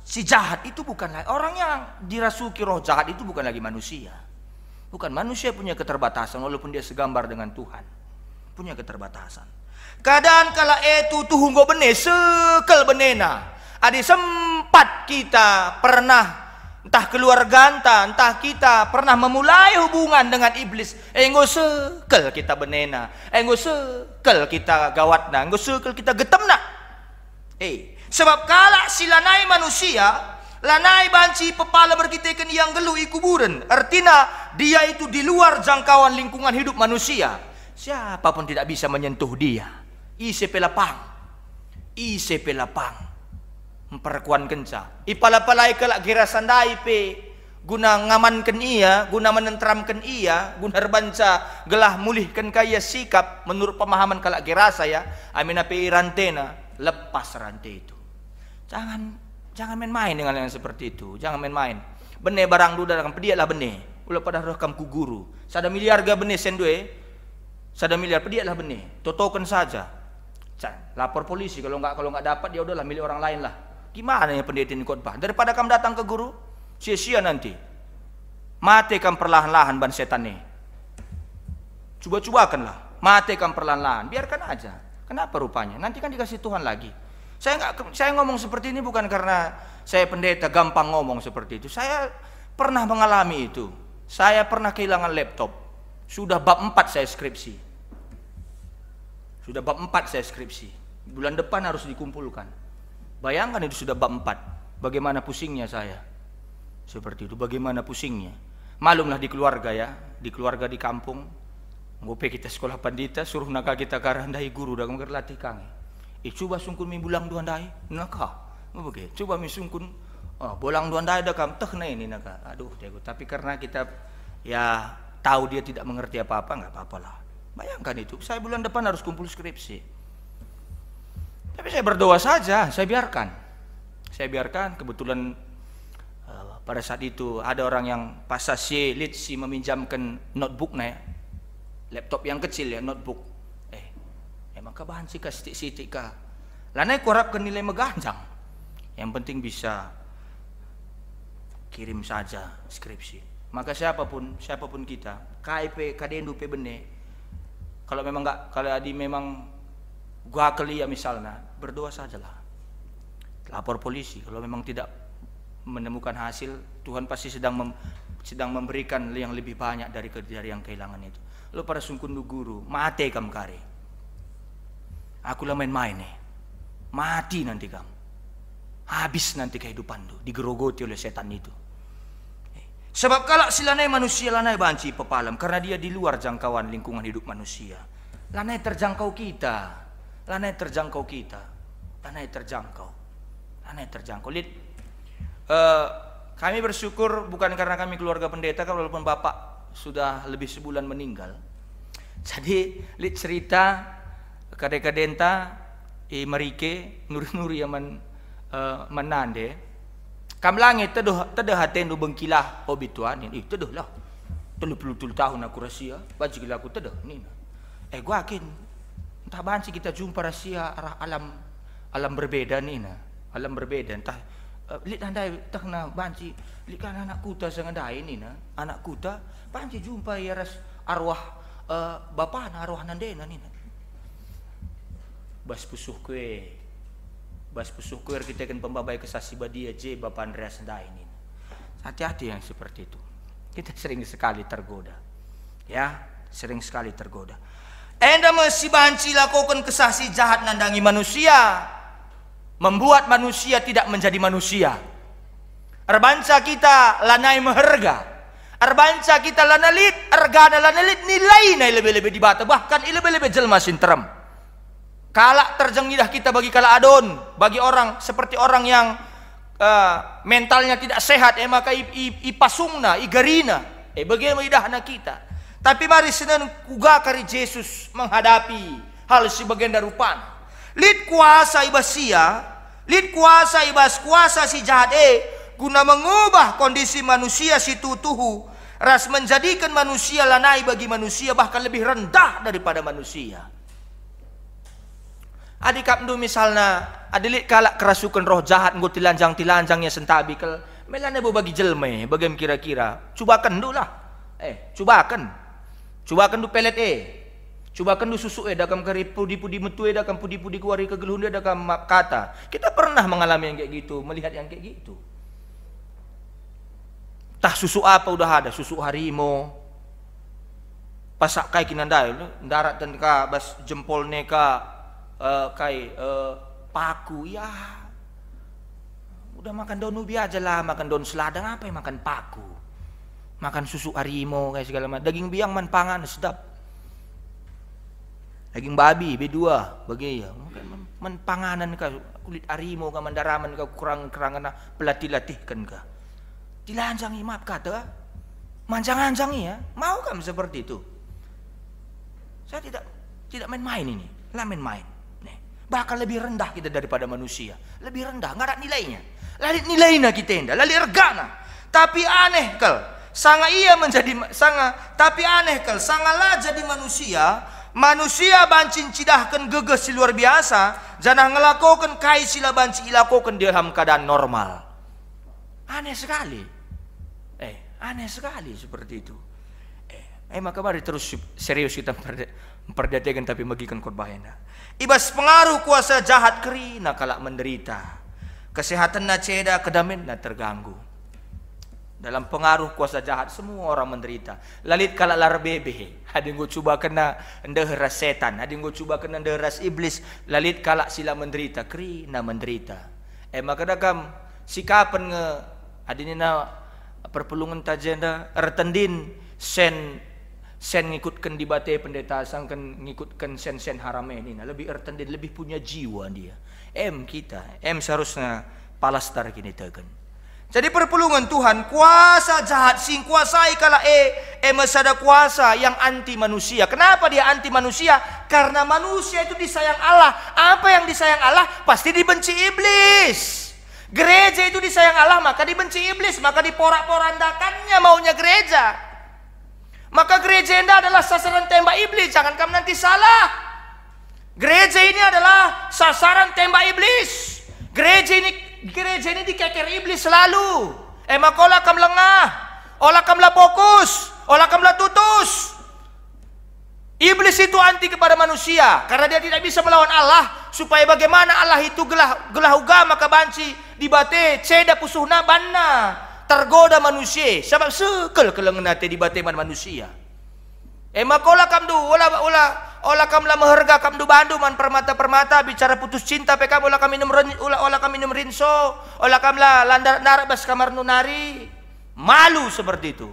si jahat itu bukan lagi orang yang dirasuki roh jahat, itu bukan lagi manusia. Bukan manusia punya keterbatasan walaupun dia segambar dengan Tuhan, punya keterbatasan. Kadang kala itu tuh hunggo bene sekel benena. Adi sempat kita pernah entah keluarga entah kita pernah memulai hubungan dengan iblis. Enggo sekel kita benena, enggo sekel kita gawatna, enggo sekel kita getemna. Sebab kala si lanai manusia, lanai banci pepala berkitekan yang gelu i kuburan. Artinya dia itu di luar jangkauan lingkungan hidup manusia. Siapapun tidak bisa menyentuh dia. Ise pelapang. Memperkuan kenca. Ipalapalai kelak gira sandai pe guna ngamankan ia, guna menenteramkan ia, guna herbanca gelah mulihkan kaya sikap menurut pemahaman kelak gira saya. Amin pe rantena, lepas rantai itu. Jangan main-main dengan yang seperti itu. Jangan main-main. Bene barang duda dalam pedialah bene. Ulah pada rekam ku guru. Sada miliar ga bene sendue. Sada miliar pedialah bene. Totokan saja. Lapor polisi kalau nggak dapat ya udahlah milik orang lain lah. Gimana ya pendidikan khotbah? Daripada kamu datang ke guru, sia-sia nanti. Mati kamu perlahan-lahan ban setan nih. Coba-cobakanlah. Mati kamu perlahan-lahan. Biarkan aja. Kenapa rupanya? Nanti kan dikasih Tuhan lagi. Saya ngomong seperti ini bukan karena saya pendeta gampang ngomong seperti itu. Saya pernah mengalami itu. Saya pernah kehilangan laptop. Sudah bab 4 saya skripsi. Bulan depan harus dikumpulkan. Bayangkan itu sudah bab 4. Bagaimana pusingnya saya. Seperti itu. Bagaimana pusingnya. Malumlah di keluarga ya. Di keluarga di kampung. Ngope kita sekolah pandita. Suruh naka kita karandai guru. Dagang kerlatih kange. Coba sungkun mi bulang duan dai. Naka. Coba mi sungkun. Bolang duan dai dakam. Teh na ini naka. Aduh. Tapi karena kita ya tahu dia tidak mengerti apa-apa. Nggak apa-apalah. Bayangkan itu. Saya bulan depan harus kumpul skripsi. Tapi saya berdoa saja, saya biarkan. Kebetulan pada saat itu ada orang yang pasasi litsi meminjamkan notebooknya ya. Laptop yang kecil ya, notebook. Maka bahan sih sitik kah. Lanai kuharapkan nilai meganjang. Yang penting bisa kirim saja skripsi. Maka siapapun kita, KIP, kadendu pe bene, Kalau memang enggak, kalau adi memang gua kali ya misalnya, berdoa sajalah. Lapor polisi. Kalau memang tidak menemukan hasil, Tuhan pasti sedang memberikan yang lebih banyak dari yang kehilangan itu. Lo para sungkun guru, mati kamu kare. Aku lah main-main nih. Mati nanti kamu. Habis nanti kehidupan lu, digerogoti oleh setan itu. Sebab kalau si lanai manusia lanai banci pepalam, karena dia di luar jangkauan lingkungan hidup manusia. Lanai terjangkau kita. Lanai terjangkau kita. Lanai terjangkau. Lanai terjangkau. Lihat, kami bersyukur bukan karena kami keluarga pendeta, walaupun bapak sudah lebih sebulan meninggal. Jadi lihat cerita kadeka-denta marike nuri-nuri yang menande. Kam langit tedah haten du bengkilah obituan ini tedah lah 30 tahun aku rahasia banci gila aku tedah ni gua akin entah banci kita jumpa rahasia arah alam berbeda ni alam berbeda entah lit andai tak na banci lit kan anak kuta sangandai ni anak kuta banci jumpa ya ras arwah bapa na arwah nandena ni bas pusuh kue bas pusuh kuer kita kan pembabai kesasi badia J Bapak Andreas Ndai ini. Hati-hati yang seperti itu. Kita sering sekali tergoda. Ya, sering sekali tergoda. Enda masih banci lakukan kesasi jahat nandangi manusia. Membuat manusia tidak menjadi manusia. Arbanca kita lanai meherga. Arbanca kita lanalit, argana lanalit nilai lebih-lebih di bata. Bahkan lebih-lebih jelma sinterem. Kalak terjengidah kita bagi kala adon, bagi orang seperti orang yang mentalnya tidak sehat, maka ipasungna, igarina, bagaimana idahna kita. Tapi mari senen kuga kari Yesus menghadapi hal sebagian darupan. Lid kuasa ibasia, lid kuasa ibas kuasa si jahat guna mengubah kondisi manusia si tutuhu, ras menjadikan manusia lanai bagi manusia bahkan lebih rendah daripada manusia. Adik kapnu misalnya adilik kalak kerasukan roh jahat nggo tilanjang-tilanjangnya sentabi kel melane bo bagi jelme bagam kira-kira cubakan dulu lah cubakan du pelet cubakan du susu dakam kari pudi-pudi metu dakam pudi-pudi kuari kegelunda dakam map kata kita pernah mengalami yang kayak gitu melihat yang kayak gitu tah susu apa udah ada susu harimau pasak kai kinandai darat dan ka bas jempol neka paku ya udah makan daun ubi aja lah makan daun seladang apa yang makan paku makan susu harimau kayak segala macam daging biang man pangan sedap daging babi B2 bagi ya man panganan ka kulit harimau ka mandaraman ka kurang-kurangan pelatih-latihkan ka dilanjangi maaf kata manjang-anjangi ya mau kan seperti itu saya tidak main-main ini lah main-main bahkan lebih rendah kita daripada manusia lebih rendah nggak ada nilainya lalit nilainya kita indah lalit regana tapi aneh kal sanga ia menjadi sanga tapi aneh kal sangalah jadi manusia bancin cidahkan geges si luar biasa jangan ngelakukan kai sila banci ilakukan dia dalam keadaan normal aneh sekali aneh sekali seperti itu maka mari terus serius kita memperhatikan tapi bagikan korbannya ibas pengaruh kuasa jahat kerina kalak menderita kesehatan na ceda kedamin na terganggu dalam pengaruh kuasa jahat semua orang menderita lalit kalak lar bebe ada yang coba kena ndeheras setan ada yang coba kena ndeheras iblis lalit kalak sila menderita kerina menderita maka dakam sikapan nge adinina perpulungan tajenda retendin sen ngikutkan di bate pendeta sangkan ngikutkan sen harame ini lebih ertendin lebih punya jiwa dia kita seharusnya palastar kini tegen jadi perpulungan Tuhan kuasa jahat sing kuasai kala masada kuasa yang anti manusia kenapa dia anti manusia karena manusia itu disayang Allah apa yang disayang Allah pasti dibenci iblis gereja itu disayang Allah maka dibenci iblis maka diporak-porandakannya maunya gereja maka gereja ini adalah sasaran tembak iblis. Jangan kamu nanti salah. Gereja ini adalah sasaran tembak iblis. Gereja ini dikeker iblis selalu. Maka olah kamu lengah, olah kamu fokus, olah kamu tutus. Iblis itu anti kepada manusia karena dia tidak bisa melawan Allah. Supaya bagaimana Allah itu gelah uga maka banci dibate ceda pusuhna banna tergoda manusia sebab sekel kelengenate dibate man manusia. Makola kamdu ola kamla meherga kamdu bandu man permata bicara putus cinta pekam ola kami nem rinso ola kamla landar narabas kamar nunari. Malu seperti itu.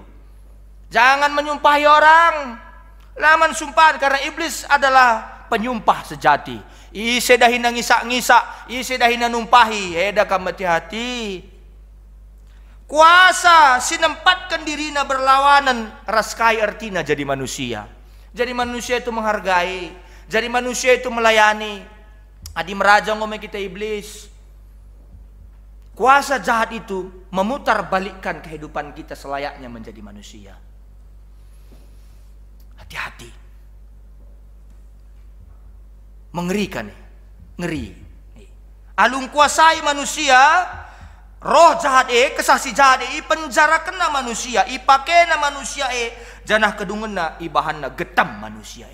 Jangan menyumpahi orang. Laman sumpah karena iblis adalah penyumpah sejati. Isedahina ngisa-ngisa, isedahina numpahi, kam hati-hati. Kuasa sinempatkan dirina berlawanan, raskai artina jadi manusia. Jadi manusia itu menghargai, jadi manusia itu melayani. Adi meraja ngomong kita iblis. Kuasa jahat itu memutar balikkan kehidupan kita selayaknya menjadi manusia. Hati-hati. Mengerikan nih. Ngeri. Alung kuasai manusia, roh jahat kesasi jahat penjara kena manusia, ipakena manusia janah kedungena ibahanna getam manusia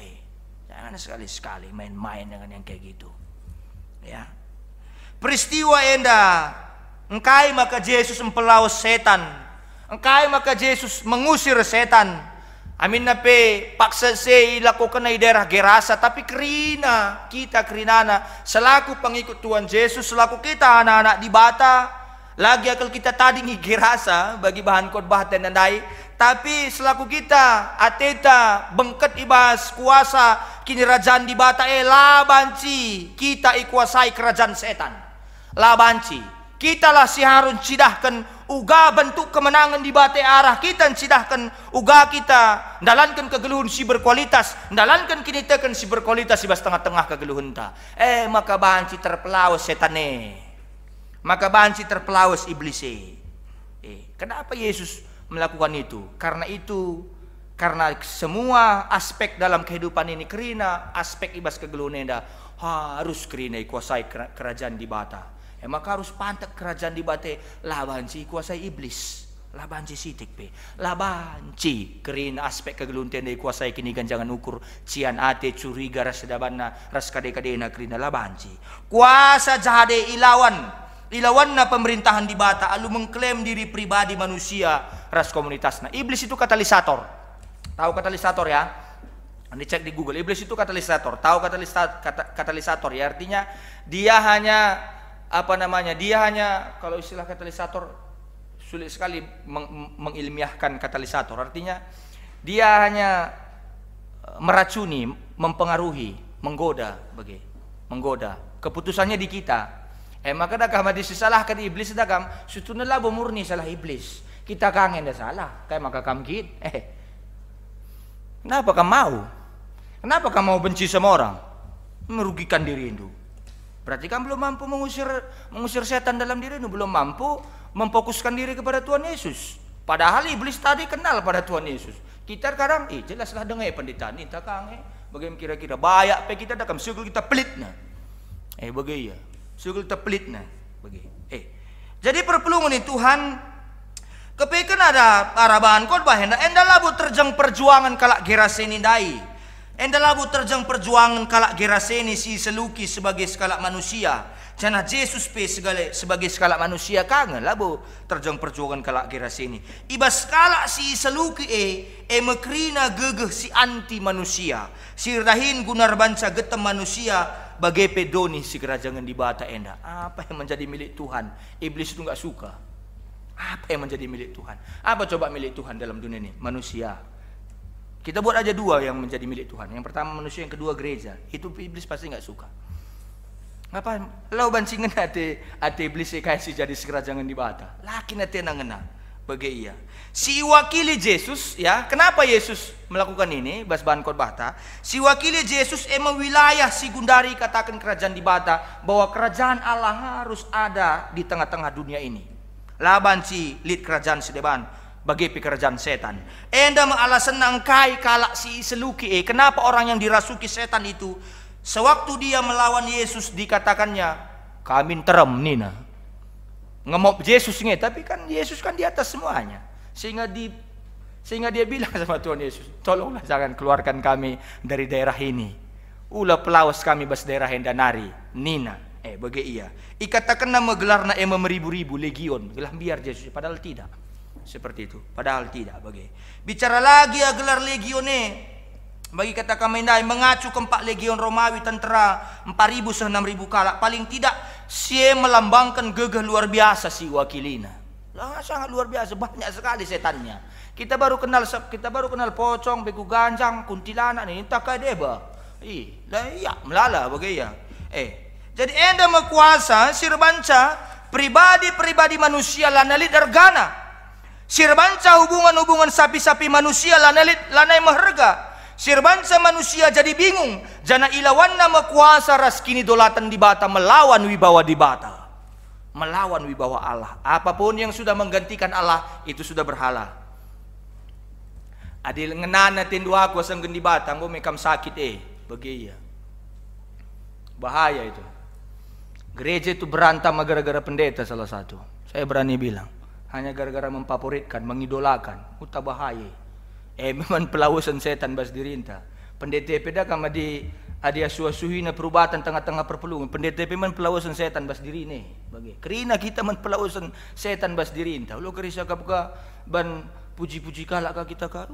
Jangan sekali-sekali main-main dengan yang kayak gitu. Ya. Peristiwa engkai maka Yesus mempelaus setan. Engkai maka Yesus mengusir setan. Amin nape paksa se lakukan di daerah Gerasa, tapi kita kerinana selaku pengikut Tuhan Yesus, selaku kita anak-anak di Bata, lagi akal kita tadi di Gerasa bagi bahan khotbah dan nandai, tapi selaku kita ateta bengket ibas kuasa kini kerajaan di Bata labanci kita ikuasai kerajaan setan. Labanci kita lah si Harun cidahkan uga bentuk kemenangan di bate arah kita cidahkan uga kita dalankan kegeluhun si berkualitas dalankan kini tekan si berkualitas di tengah-tengah kegeluhun ta maka banci terpelaus setane maka banci terpelaus iblis kenapa Yesus melakukan itu karena semua aspek dalam kehidupan ini kerina aspek ibas kegeluhun harus kerina kuasai kerajaan di Bata. Maka harus pantak kerajaan di bate labanci kuasai iblis, labanci sitik pe, labanci kerin aspek kegeluntian dari kuasai kini ganjangan ukur cian ate curiga ras dabanna ras kade-kadena kerina labanci kuasa jahade ilawan na pemerintahan di Bata alu mengklaim diri pribadi manusia ras komunitasna. Iblis itu katalisator, tahu katalisator ya? Anda cek di Google, iblis itu katalisator, tahu katalisator ya? Artinya dia hanya dia hanya kalau istilah katalisator sulit sekali mengilmiahkan katalisator. Artinya dia hanya meracuni, mempengaruhi, menggoda. Keputusannya di kita. Maka dakam disalahkan iblis dakam sutuna labo murni salah iblis. Kita kangen dah salah, kayak maka kamkit. Kenapa kamu mau? Kenapa kamu mau benci sama orang? Merugikan diri itu. Berarti kan belum mampu mengusir setan dalam diri, belum mampu memfokuskan diri kepada Tuhan Yesus. Padahal iblis tadi kenal pada Tuhan Yesus. Kita sekarang, jelaslah dengar pendeta ni tak kange. Bagaimana kira-kira bayak pe kita dakam sugul kita pelitna. Bagaimana? Sugul kita pelitna. Jadi perpelungan ini Tuhan kepekan ada arabahan khotbah enda labu terjang perjuangan kalak Geraseni dai. Enda labu terjang perjuangan kalak Geraseni si seluki sebagai skala manusia. Jana Yesus pe sebagai skala manusia kangen labu terjang perjuangan kalak Geraseni. Iba skala si seluki mekrina gegeh si anti manusia. Si rahin gunar banca getem manusia bagai pedoni si kerajaan di Bata enda. Apa yang menjadi milik Tuhan? Iblis itu enggak suka. Apa yang menjadi milik Tuhan? Apa coba milik Tuhan dalam dunia ini? Manusia. Kita buat aja dua yang menjadi milik Tuhan. Yang pertama manusia, yang kedua gereja. Itu iblis pasti nggak suka. Ngapa? Lau bancingan ate iblis kasih jadi kerajaan di Bata. Laki nate nangena. Bagi iya. Si wakili Yesus ya. Kenapa Yesus melakukan ini? Bas bahan khotbah ta. Si wakili Yesus emang wilayah si gundari katakan kerajaan di Bata bahwa kerajaan Allah harus ada di tengah-tengah dunia ini. Laban si lid kerajaan sedeban. Bagi pekerjaan setan. Enda alasan nangkai kalak si seluki. Kenapa orang yang dirasuki setan itu sewaktu dia melawan Yesus dikatakannya kami terem nina. Ngemop Yesus nge, tapi kan Yesus kan di atas semuanya. Sehingga Sehingga dia bilang sama Tuhan Yesus, tolonglah jangan keluarkan kami dari daerah ini. Ulah pelawas kami bas daerah hendanari, nina. Bagi ia. Ikatakan nama gelarna meribu-ribu legion. Gelar biar Yesus, padahal tidak. Seperti itu. Padahal tidak. Bagi. Bicara lagi ya gelar legion bagi kata kami mengacu ke 4 legion Romawi tentera 4.000 6.000 kalak. Paling tidak sie melambangkan gagah luar biasa si wakilina. Sangat luar biasa, banyak sekali setannya. Kita baru kenal pocong, beku ganjang, kuntilanak nih, tak kayak deba. Iya, melala bagi ya. Jadi enda mekuasa sirbanca pribadi manusia lanalit dargana. Sirbanca hubungan sapi-sapi manusia lanai maharga. Sirbanca manusia jadi bingung. Jana ilawanna mekuasa ras kini dolatan di bata melawan wibawa di bata. Melawan wibawa Allah. Apapun yang sudah menggantikan Allah itu sudah berhala. Adil ngenana tindu aku asang gendi bata, ngomong mekam sakit bagi ya. Bahaya itu. Gereja itu berantam gara-gara pendeta salah satu. Saya berani bilang, hanya gara-gara memfavoritkan, mengidolakan, uta bahaya. Memang pelausan setan bas dirinta. Pendeta peda kama di adia suasuhina perubatan tengah-tengah perpelungan. Pendeta memang pelausan setan bas diri nih. Bagi. Kerina kita men pelausan setan bas dirinta. Lo kerisa kapka ban puji-puji kalak kita ka.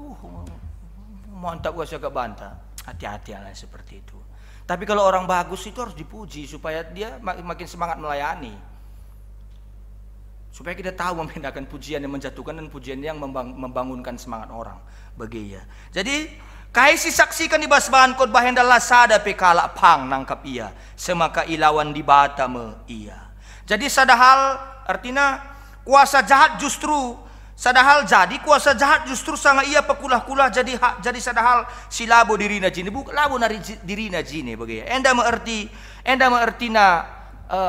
Mantap gua siaka banta. Hati-hati lah seperti itu. Tapi kalau orang bagus itu harus dipuji supaya dia makin semangat melayani. Supaya kita tahu membedakan pujian yang menjatuhkan dan pujian yang membangunkan semangat orang. Bagi ia. Jadi kaisi saksikan di basbahan khotbah hendalah sada pekala pang nangkap ia. Semaka ilawan di bata me ia. Jadi sadahal artinya kuasa jahat justru sadahal jadi kuasa jahat justru sangat ia pekulah-kulah jadi sadahal silabo dirina jini bukan labo nari dirina jini bagi enda mengertina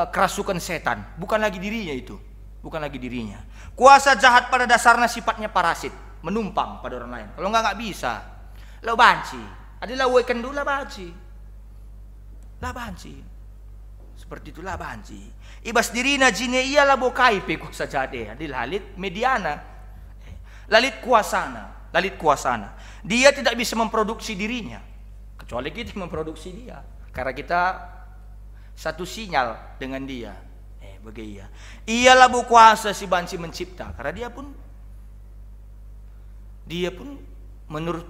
kerasukan setan bukan lagi dirinya itu bukan lagi dirinya kuasa jahat pada dasarnya sifatnya parasit menumpang pada orang lain kalau nggak bisa lo banci adalah weekend dulu lah banci seperti itulah banci ibas dirina jini ia labo kai pe kuasa jade adil halit mediana lalit kuasana. Dia tidak bisa memproduksi dirinya kecuali kita memproduksi dia karena kita satu sinyal dengan dia. Bagi ia. Ialah berkuasa si banci mencipta karena dia pun menurut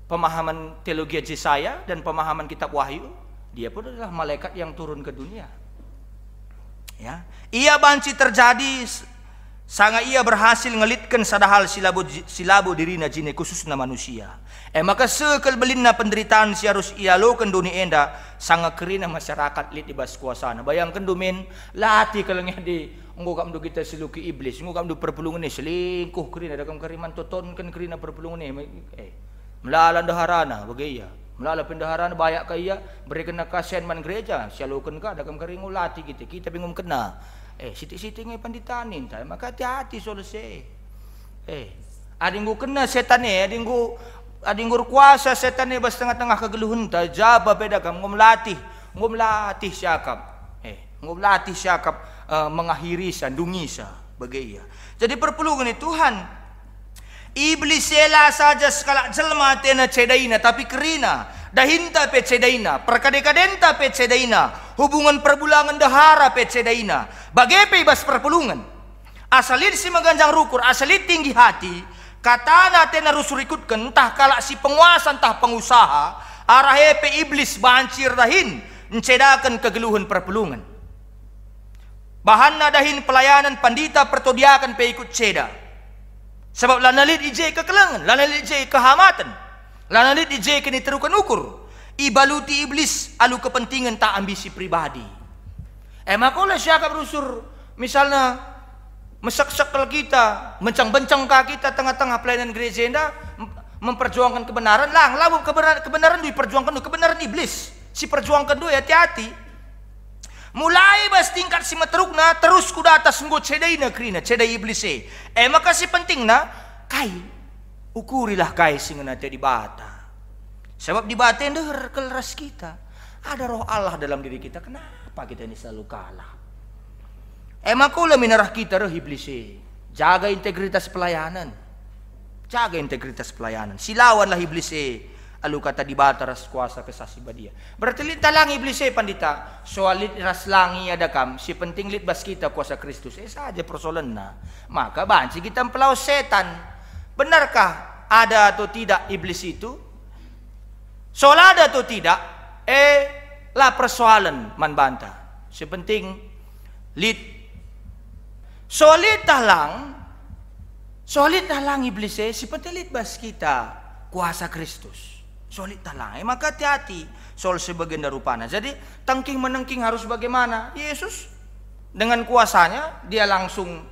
pemahaman teologi Yesaya dan pemahaman kitab Wahyu, dia pun adalah malaikat yang turun ke dunia. Ya. Ia banci terjadi sanga ia berhasil ngelitkan sadahal silabo dirina jine khususna manusia. Maka sekel belinna penderitaan si harus ia loken dunia enda sanga kerina masyarakat lit ibas kuasana. Bayangkan dumen latih kalengnya di ngokam do kita siluki iblis, ngokam do perpulungan ni selingkuh kerina dakam kariman totonkan kerina perpulungan ni melala daharana bagaya. Melala pendaharana bayak kaya berikan kasihan man gereja sialoken ka dakam karingu latih kita bingung kena. Sitik-sitik ngay panditanin tayo. Maka hati-hati selesai. Adinggo kena setan adinggo kuasa setan bas tengah-tengah kegeluhan tayo. Jaba peda kam ngumlatih syakap. Ngumlatih syakap mengakhiri sandungisa bagaya. Jadi perpulungan ni Tuhan. Iblis sela saja sekala jelma tena cedaina tapi kerina. Dahinta pe cedaina, perkadekadenta pe cedaina, hubungan perbulangan dahara pe cedaina. Bagepe bas perpulungan. Asalit si maganjang rukur, asalit tinggi hati, katana tena rusur ikutkan, entah kalak si penguasa, entah pengusaha, arahepe iblis bancir dahin, mencedakan kegeluhan perpulungan. Bahanna dahin pelayanan pandita pertodiakan pe ikut ceda. Sebab lanalit ije kekelangan, lanalit ije kehamatan. Lanalit ije kini terukan ukur. Ibaluti iblis alu kepentingan tak ambisi pribadi. Makola siapa berusur misalnya mesak-sakal kita, mencang-bencang kita tengah-tengah pelayanan gereja enda memperjuangkan kebenaran lang lalu kebenaran diperjuangkan kebenaran iblis si perjuangkan dulu hati-hati. Mulai bas tingkat si meterukna terus kuda atas nggo cedaina krina cedai iblis maka si pentingna kai ukurilah kai singena di bata. Sebab di bata yang deher keras kita ada roh Allah dalam diri kita. Kenapa kita ini selalu kalah? Maka ulah minarah kita roh iblis. Jaga integritas pelayanan. Jaga integritas pelayanan. Silawanlah iblis alu kata di bata ras kuasa kesasi badia. Berarti lit talang iblis pandita. Soal lit ras langi ada kam. Si penting lit bas kita kuasa Kristus. Saja persoalan na. Maka banci kita mempelaus setan. Benarkah ada atau tidak iblis itu? Soal ada atau tidak? Lah persoalan man banta. Si penting lit. Soal talang iblis si penting lit bas kita kuasa Kristus. Solit talang. Maka hati-hati soal sebagian darupana. Jadi tangking menengking harus bagaimana? Yesus dengan kuasanya dia langsung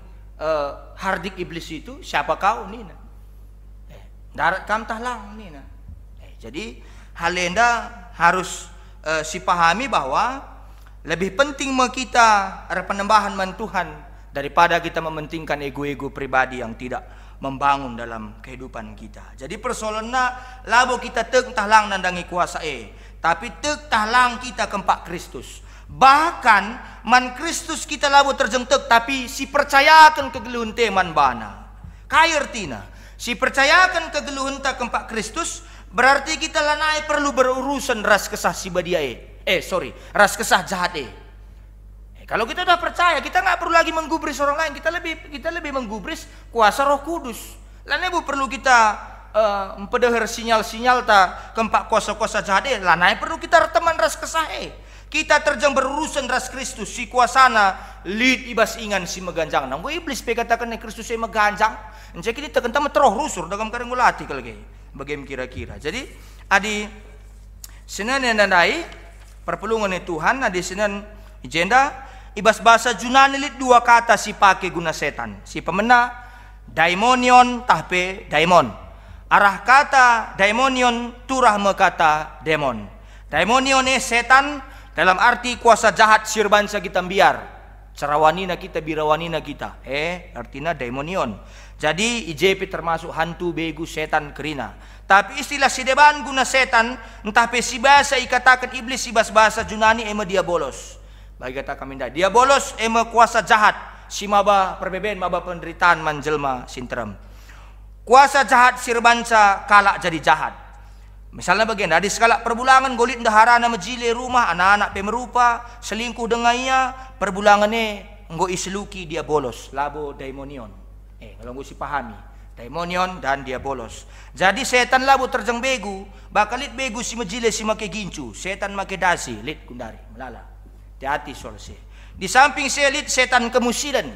hardik iblis itu. Siapa kau? Nina. Darat kam talang nina. Jadi halenda harus sipahami bahwa lebih penting kita penembahan man Tuhan daripada kita mementingkan ego-ego pribadi yang tidak membangun dalam kehidupan kita. Jadi persoalannya labo kita tek tahlang nandangi kuasa tapi tek tahlang kita kempak Kristus. Bahkan man Kristus kita labo terjengtek tapi si percayakan kegeluhun man bana. Kayertina si percayakan kegeluhun ta kempak Kristus berarti kita lanai perlu berurusan ras kesah si badia ras kesah jahat Kalau kita sudah percaya, kita nggak perlu lagi menggubris orang lain. Kita lebih menggubris kuasa Roh Kudus. Lainnya perlu kita mempedeher sinyal-sinyal ta kempak kuasa-kuasa jahat lanai perlu kita teman ras kesah Kita terjang berurusan ras Kristus si kuasana lid ibas ingan si meganjang. Nang iblis pe katakan Kristus si meganjang. Jadi kita tekan tama teroh rusur dalam karengulati kalau bagaimana kira-kira. Jadi adi senan yang nandai perpelungan Tuhan adi senan agenda ibas bahasa Yunani lit dua kata si pakai guna setan. Si pemena daimonion tahpe daimon. Arah kata daimonion turah me kata demon. Daimonion setan dalam arti kuasa jahat sirbansa kita biar. Carawanina kita birawanina kita. Artinya daimonion. Jadi IJP termasuk hantu, begu, setan, kerina. Tapi istilah sideban guna setan entah pe si bahasa ikatakan iblis si bahasa Yunani diabolos. Bagi kata kami dah diabolos kuasa jahat si maba perbeben maba penderitaan manjelma sinterem. Kuasa jahat sirbansa kalak jadi jahat. Misalnya bagian di skala perbulangan golit daharana majile rumah anak-anak pemerupa selingkuh dengan ia perbulangannya nggo isluki diabolos labo daimonion. Kalau gue sih pahami daimonion dan diabolos. Jadi setan labo terjang begu bakal lit begu si majile si make gincu setan make dasi lit kundari melala. Hati-hati soal se. Di samping selit setan kemusilan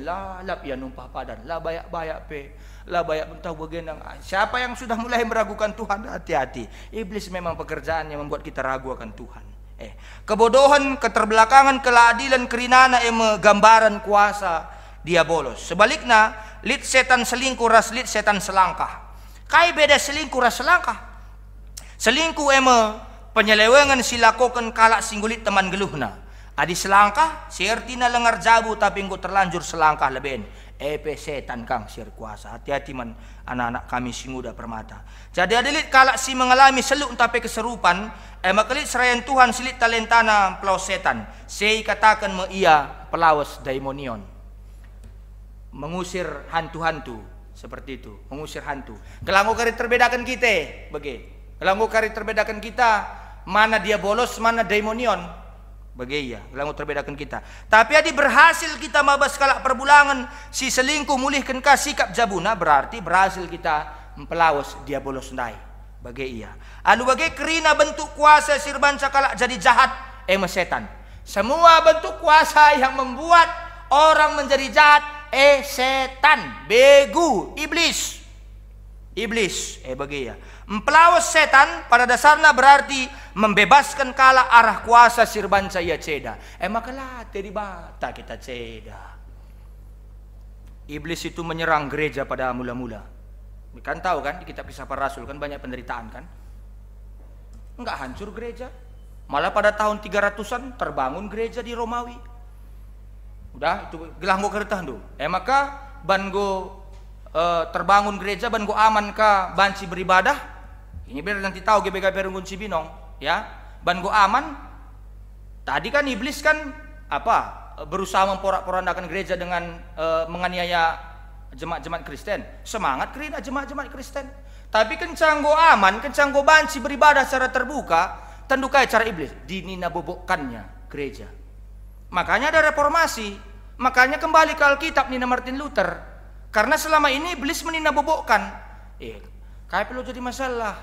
lah lap ya numpah padan lah bayak-bayak pe lah bayak mentah bagian siapa yang sudah mulai meragukan Tuhan hati-hati. Iblis memang pekerjaannya membuat kita ragu akan Tuhan. Kebodohan, keterbelakangan, keadilan, kerinana gambaran kuasa diabolos. Sebaliknya lit setan selingkuh ras lit setan selangkah. Kai beda selingkuh ras selangkah. Selingkuh penyelewengan silakokan kalak singgulit teman geluhna. Adi selangkah siertina lengar jabu tapi engkau terlanjur selangkah leben. Setan kang sir kuasa. Hati-hati man anak-anak kami singuda permata. Jadi adilit kalak si mengalami seluk tapi keserupan makalit serayan Tuhan silit talentana pelawas setan. Sei katakan ia pelawas daimonion. Mengusir hantu-hantu seperti itu, mengusir hantu. Kelanggo kari terbedakan kita, kelanggo kari terbedakan kita mana dia bolos, mana daimonion, ya. Kelanggo terbedakan kita. Tapi adi berhasil kita mabas kalak perbulangan si selingkuh mulihkan ka sikap jabuna berarti berhasil kita mempelawas dia bolos ndai, ya. Anu kerina bentuk kuasa sirban sakalak jadi jahat, setan. Semua bentuk kuasa yang membuat orang menjadi jahat setan, begu, iblis. Ya. Mempelawas setan pada dasarnya berarti membebaskan kala arah kuasa sirban saya ceda. Makalah tadi bata kita ceda. Iblis itu menyerang gereja pada mula-mula. Kan tahu kan di kitab Kisah Para Rasul kan banyak penderitaan kan. Enggak hancur gereja. Malah pada tahun 300-an terbangun gereja di Romawi. Udah itu gelanggo keretah tuh. Maka bango terbangun gereja bango aman ka banci beribadah. Ini biar nanti tahu GBK Perunggun Cibinong ya. Bango aman. Tadi kan iblis kan berusaha memporak-porandakan gereja dengan menganiaya jemaat-jemaat Kristen. Semangat kerina jemaat-jemaat Kristen. Tapi kencang go aman, kencang go banci beribadah secara terbuka, tentukai cara iblis dinina bobokkannya gereja. Makanya ada reformasi, makanya kembali ke Alkitab Nina Martin Luther. Karena selama ini iblis menina bobokkan. Kayak perlu jadi masalah.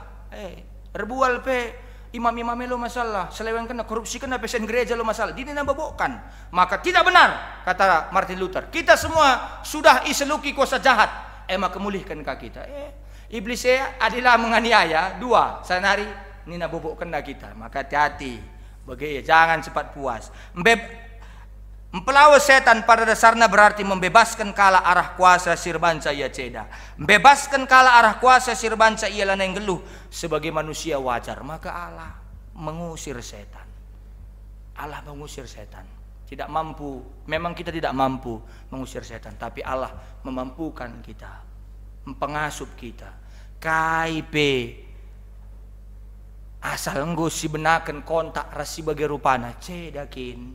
Rebual pe imam-imam lo masalah, seleweng kena korupsi kena pesen gereja lo masalah. Dinina bobokkan. Maka tidak benar kata Martin Luther. Kita semua sudah iseluki kuasa jahat. Maka mulihkan kita. Iblis adalah menganiaya dua sanari nina bobok kena kita. Maka hati-hati bagi jangan cepat puas. Mempelawa setan pada dasarnya berarti membebaskan kala arah kuasa sirbanca ia ceda. Membebaskan kala arah kuasa sirbanca ia laneng geluh sebagai manusia wajar. Maka Allah mengusir setan. Allah mengusir setan. Tidak mampu, memang kita tidak mampu mengusir setan, tapi Allah memampukan kita, mempengasup kita. KIP asal enggo si benakan kontak rasi bagi rupana cedakin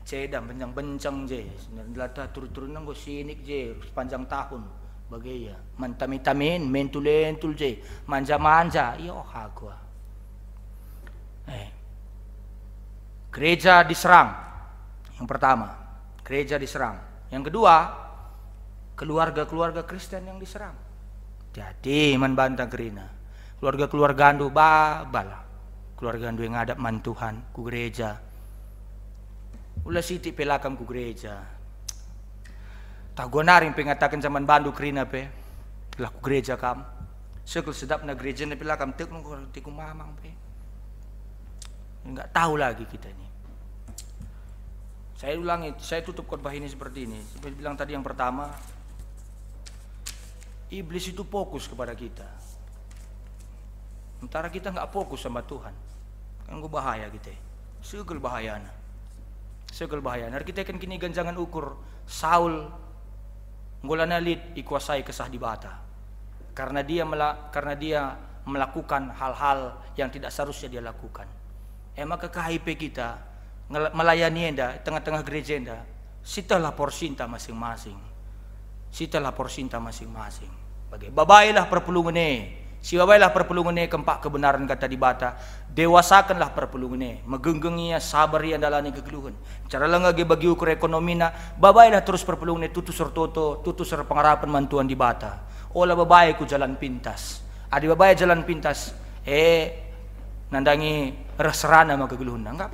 cedam bencang-bencang je lata turun-turun enggo sinik je sepanjang tahun bagi ya mantamitamin mentul-entul je manja-manja yo hagua gereja diserang. Yang pertama gereja diserang, yang kedua keluarga-keluarga Kristen yang diserang. Jadi membantah gerina keluarga-keluarga andu babala keluarga andu yang ngadap mantuhan ku gereja ulah siti pelakam ku gereja tak gonaring pengatakan zaman bandu gerina pe lah ku gereja kam sekul sedap na gereja na pelakam tek nung tiku mamang pe enggak tahu lagi kita ini. Saya ulangi, saya tutup khotbah ini seperti ini. Saya bilang tadi yang pertama, iblis itu fokus kepada kita. Sementara kita nggak fokus sama Tuhan. Kan gue bahaya gitu ya. Segel bahayana. Segel bahayana. Kita kan kini ganjangan ukur Saul ngolana lid ikuasai kesah di bata. Karena dia melakukan hal-hal yang tidak seharusnya dia lakukan. Maka KHIP kita melayani enda tengah-tengah gereja enda. Sita lapor cinta masing-masing. Sita lapor cinta masing-masing. Babailah perpulungan si babailah perpulungan kempak kebenaran kata di bata dewasakanlah perpulungan megenggengia sabar yang dalani kegeluhan cara lengage bagi ukur ekonomi na babailah terus perpulungan tutus sertoto tutus ser pengarapan mantuan di bata olah babai ku jalan pintas adi babai jalan pintas nandangi reserana sama kegeluhan nggak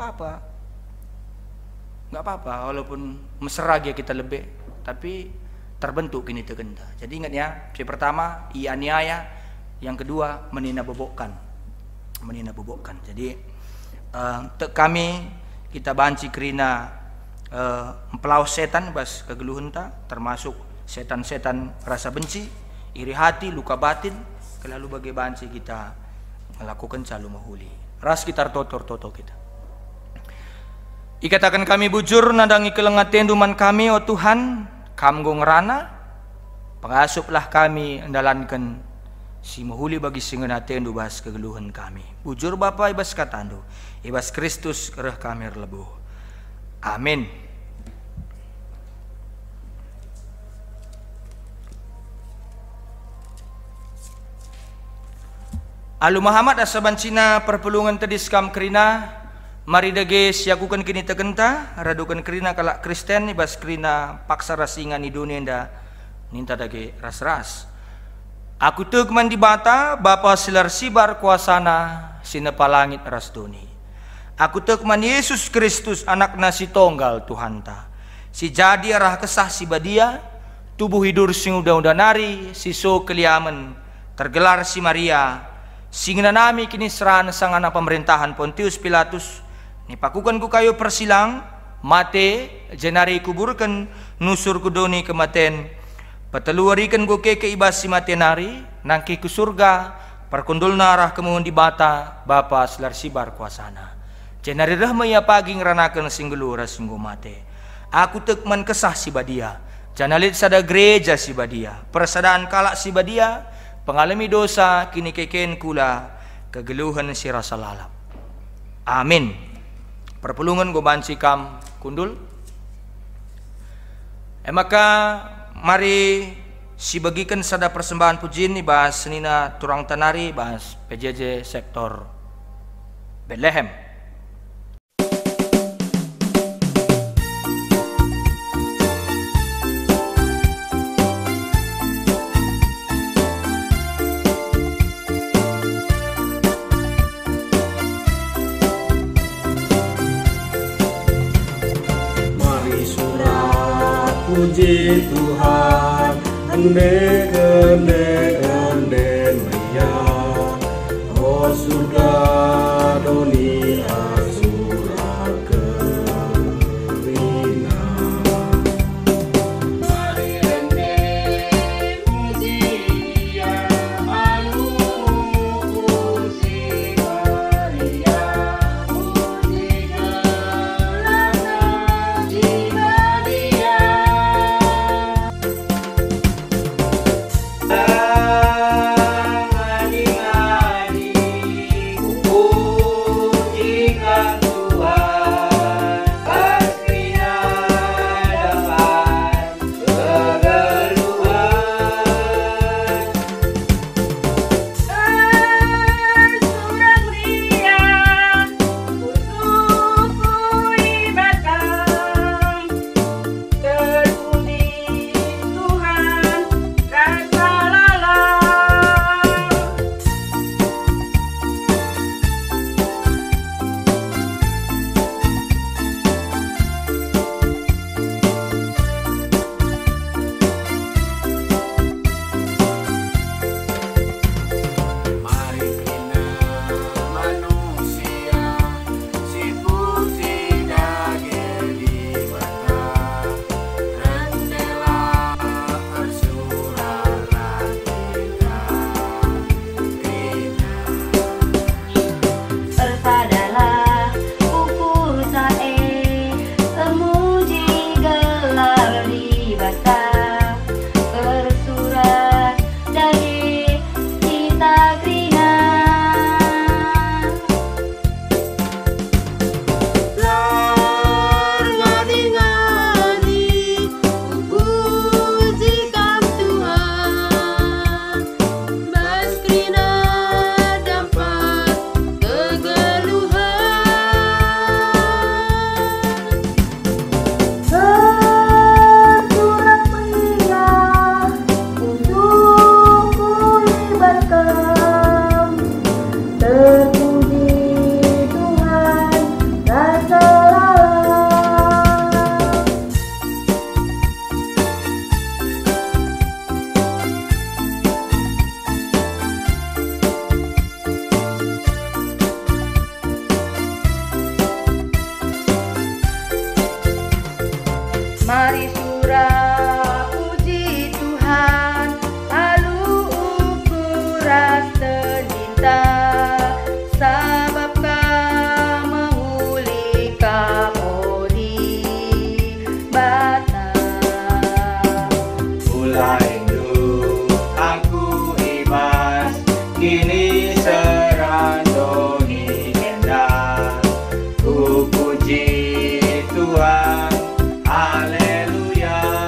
apa-apa walaupun mesra kita lebih tapi terbentuk kini tegenda. Jadi ingat ya, yang pertama aniaya, yang kedua menina bobokkan. Jadi kami kita banci kerina mempelaus setan bas kegeluhan ta, termasuk setan-setan rasa benci, iri hati, luka batin, kelalu bagi banci kita melakukan calu mahuli. Ras kita totor kita. Ikatakan kami bujur nadangi kelengaten duman kami, oh Tuhan, kamgo ngerana pengasuplah kami endalankan si mahuli bagi singenaten bahas kegeluhan kami. Bujur Bapa ibas katandu ibas Kristus kereh kami lebuh. Amin. Alu Muhammad asaban Cina perpulungan tedis kam kerina mari dage siakukan kini tegenta radukan kerina kalak Kristen ibas kerina paksa rasingan di dunia nda ninta dage ras-ras. Aku tegman di bata Bapa silar sibar kuasana sinepa langit ras duni. Aku tegman Yesus Kristus anak nasi tonggal Tuhanta. Si jadi arah kesah si badia tubuh hidur sing udah nari siso keliamen tergelar si Maria singna nami kini serana sang anak pemerintahan Pontius Pilatus. Nipakukan ku kayo persilang mate jenari kuburkan nusur kudoni kematen pateluarikan ku ke ibas si matenari nangki ku surga perkundul narah kemuhun di bata Bapa selar sibar kuasana jenari rahmaya pagi ngeranakan singgelu rasinggu mate. Aku tekman kesah si badia janalit sada gereja si badia persadaan kalak si badia pengalami dosa kini keken kula kegeluhan si rasa lalap. Amin. Perpulungan go banci kam kundul. Maka mari si bagikan sada persembahan pujian ni bahas senina turang tanari bahas PJJ sektor Bethlehem. Puji Tuhan, ende Maya, oh surga dunia surah kerina. Mari ende puji Dia, malu puji Maria, puji gelana jiwa Dia. Mari surah puji Tuhan, lalu ukuras tercinta, sabab kau menguli kapodi bata. Mulai dulu aku ibas, kini serandoni endah, ku puji Tuhan. Haleluya.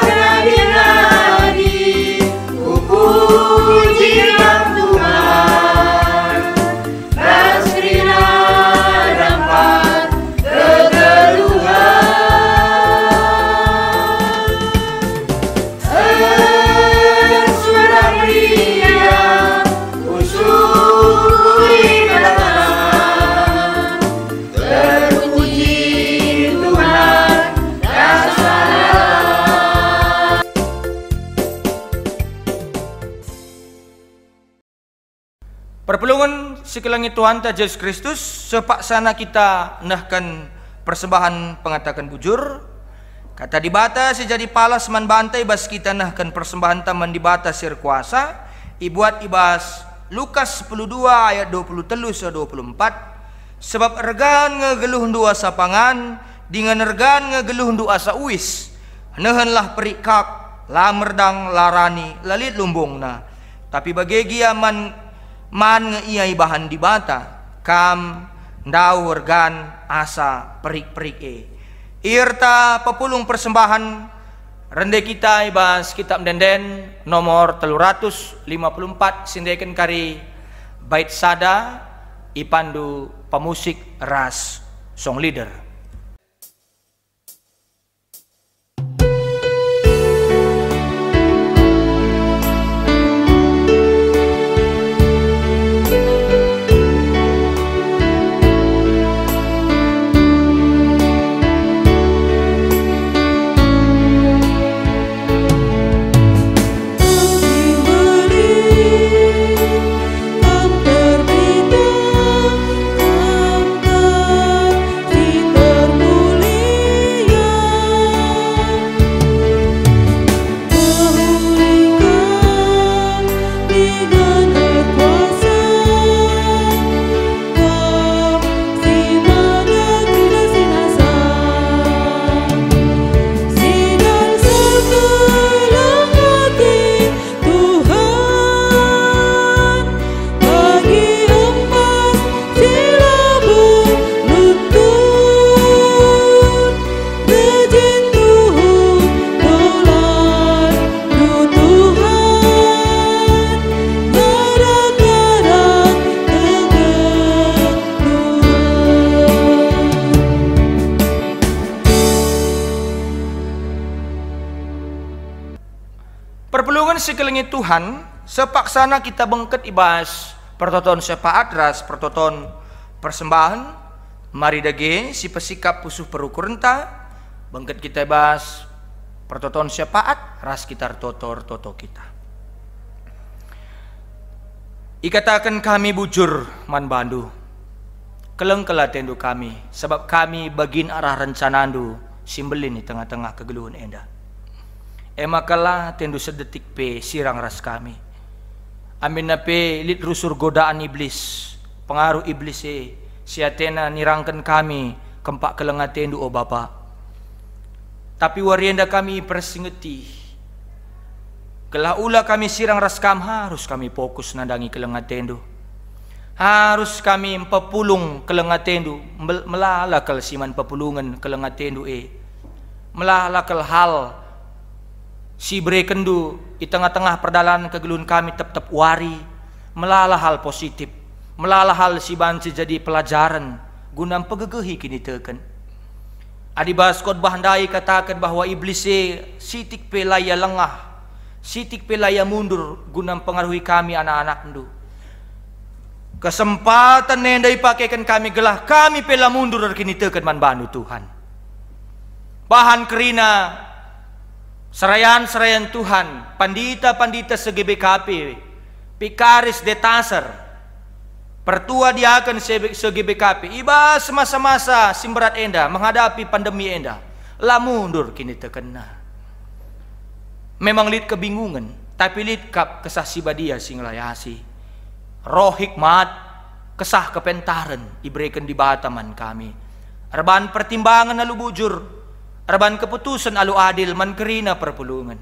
Nadi-nadi ku pujikan Tuhan, Basrina dapat kegeluhan. Sudah pria ku syukuri datang, terpuji Tuhan dasar. Perpelungan sekelangi Tuhan ta Yesus Kristus, sepaksana kita nahkan persembahan pengatakan bujur. Kata dibata sejadi palas man bantai bas kita nahkan persembahan taman dibata sir kuasa. Ibuat ibas Lukas 12 ayat 23-24. Sebab ergan ngegeluh dua sapangan, dengan ergan ngegeluh dua sauis. Nehenlah perikak, lamerdang larani, lalit lumbungna. Tapi bagi giaman man ngeiai bahan dibata, kam ndau organ asa perik-perik irta pepulung persembahan rende kita ibas kitab denden nomor 354 sindeken kari bait sada ipandu pemusik ras song leader. Perpulungan sekelengit Tuhan, sepaksana kita bengket ibas pertoton sepaat ras pertoton persembahan, mari dage si pesikap pusuh perukurenta, bengket kita ibas pertoton sepaat ras kita totor toto kita. Ikatakan kami bujur man bandu, keleng kelatendu kami, sebab kami bagin arah rencanandu simbelin di tengah-tengah kegeluhan enda. Emakala tendu sedetik pe sirang ras kami. Amin na pe lit rusur godaan iblis, pengaruh iblis si Atena nirangkan kami kempak kelenga tendu o Bapa. Tapi warienda kami persingeti. Kelah ula kami sirang ras kam harus kami fokus nandangi kelenga tendu. Harus kami pepulung kelenga tendu, melalakal siman pepulungan kelenga tendu melalakal hal si brekendu di tengah-tengah perdalan kegelun kami tetap wari melalah hal positif, melalah hal si banci jadi pelajaran guna pegegehi kini teken. Adibas khotbah handai katakan bahwa iblis sitik pelaya lengah, sitik pelaya mundur guna pengaruhi kami anak-anak ndu. Kesempatan nenda dipakaikan kami gelah kami pela mundur kini teken man bandu Tuhan. Bahan kerina serayan Tuhan, pandita-pandita se-GBKP, pikaris detasar, pertua diakan se-GBKP, iba semasa-masa simberat enda, menghadapi pandemi enda, lah mundur kini terkena. Memang lid kebingungan, tapi lid kap kesah sibadia sing layasi. Roh hikmat, kesah kepentaran, diberikan di bataman kami. Arban pertimbangan lalu bujur, arban keputusan alu adil man kerina perpulungan.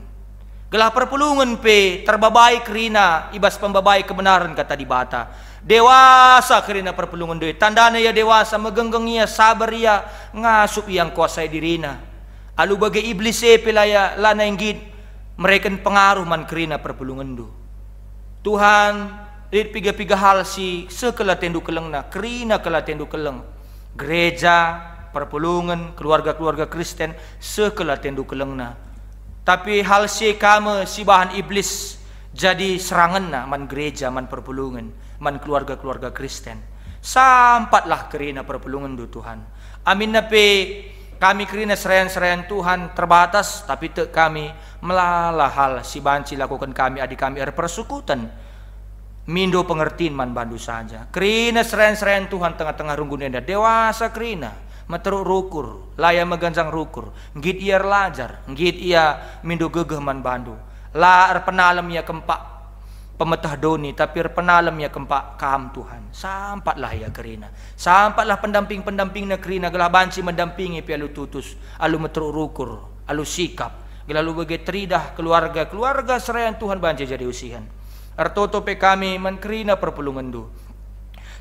Gelah perpulungan pe terbabai kerina ibas pembabai kebenaran kata di bata. Dewasa kerina perpulungan deui. Tandana ya dewasa megenggeng ia sabar ia ngasup yang kuasai dirina. Alu bagai iblis pelaya lana inggit mereken pengaruh man kerina perpulungan du. Tuhan lihat piga-piga hal si sekela tendu kelengna kerina kela tendu keleng. Gereja perpulungan, keluarga-keluarga Kristen sekela tendu kelengna. Tapi hal si kame si bahan iblis jadi serangan man gereja, man perpulungan, man keluarga-keluarga Kristen. Sampatlah kerina perpulungan du Tuhan. Amin nape kami kerina serayan-serayan Tuhan terbatas, tapi te kami melalah hal si banci lakukan kami adik kami persekutan. Mindo pengertiin man bandu saja. Kerina serayan-serayan Tuhan tengah-tengah runggun enda dewasa kerina. Materuk rukur, laya meganjang rukur, ngit ia lajar, ngit ia mindo gegeh man bandu. La penalam ya kempak pemetah doni, tapi penalam ya kempak kam Tuhan. Sampatlah ya kerina, sampatlah pendamping-pendamping na kerina gelah banci mendampingi pi alu tutus, alu materuk rukur, alu sikap, gelah lu bagai teridah keluarga serayan Tuhan banci jadi usihan. Artoto pe kami man kerina perpulungan du.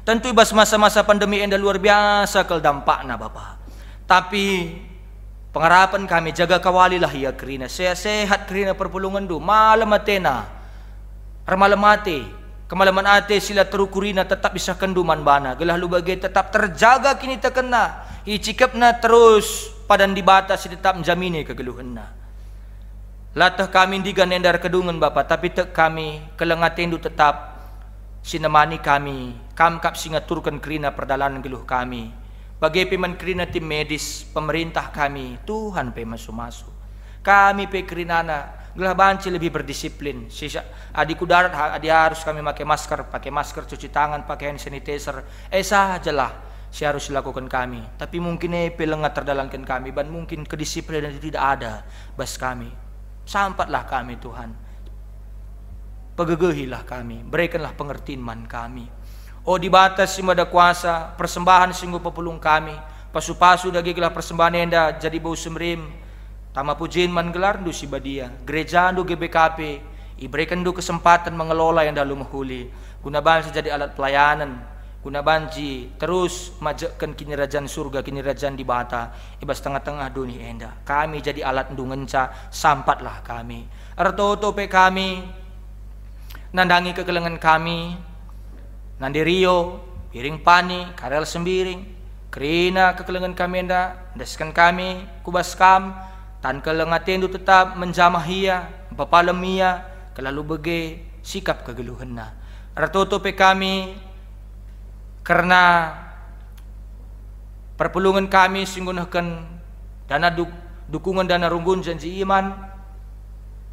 Tentu ibas masa-masa pandemi enda luar biasa kel dampakna Bapa. Tapi pengharapan kami jaga kawalilah ya kerina sehat kerina perpulungan du malam atena malam ate kemalaman ate sila terukurina tetap bisa kenduman bana gelah lu bagai tetap terjaga kini terkena icikapna terus padan di batas tetap menjamini kegeluhanna. Latah kami digan endar kedungan Bapa tapi tek kami kelengatendu tetap sinemani kami kamkap singaturkan kerina perdalanan geluh kami. Bagi peman kerina tim medis pemerintah kami Tuhan pe masu-masu kami pe kerinana gelah banci lebih berdisiplin sisa adiku darat adi harus kami pakai masker cuci tangan pakai hand sanitizer sajalah si harus dilakukan kami tapi mungkin pelengat terdalankan kami dan mungkin kedisiplinan tidak ada bas kami sampatlah kami Tuhan pegegehilah kami berikanlah pengertian man kami. Oh di batas si mada kuasa persembahan singgu pepulung kami pasu-pasu dagi gelah persembahan enda jadi bau semrim tama pujian man gelar du si badia gereja du GBKP iberikan du kesempatan mengelola yang dalu mahuli guna banci jadi alat pelayanan guna banci terus majekan kini rajaan surga kini rajaan di bata ibas tengah-tengah dunia enda kami jadi alat ndu ngenca sampatlah kami arto pe kami nandangi kekelengan kami Nandi Rio, piring pani, karel sembiring, kerina kekelengan kami enda, deskan kami, kubas kam, tan kelengaten itu tetap menjamah ia, bapalem ia, kelalu bege sikap kegeluhanna. Artoto pe kami, karena perpulungan kami singgunahkan dana dukungan dana runggun janji iman,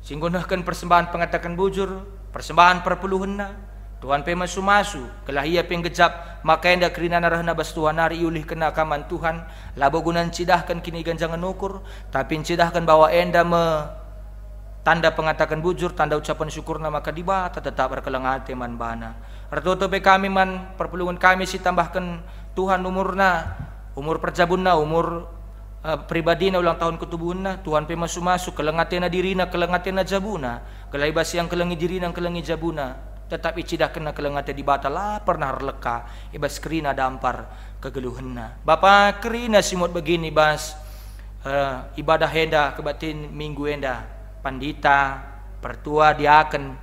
singgunahkan persembahan pengatakan bujur, persembahan perpuluhanna. Tuhan pe masu-masu kelah ia penggejap maka enda kerina narahna bas Tuhan hari iulih kena kaman Tuhan labo gunan cidahkan kini ganjangan ukur tapi cidahkan bahwa enda me tanda pengatakan bujur tanda ucapan syukurna maka dibata tetap berkelang hati man bana artoto pe kami man perpulungan kami si tambahkan Tuhan umur perjabunna umur pribadina ulang tahun ketubuhna Tuhan pe masu-masu kelengatena dirina kelengatena jabuna kelaibas yang kelengi dirina kelengi jabuna tetapi cidah kena kelengate di bata lah pernah releka ibas kerina dampar kegeluhanna Bapa kerina simut begini bas ibadah enda kebatin minggu enda pandita pertua diaken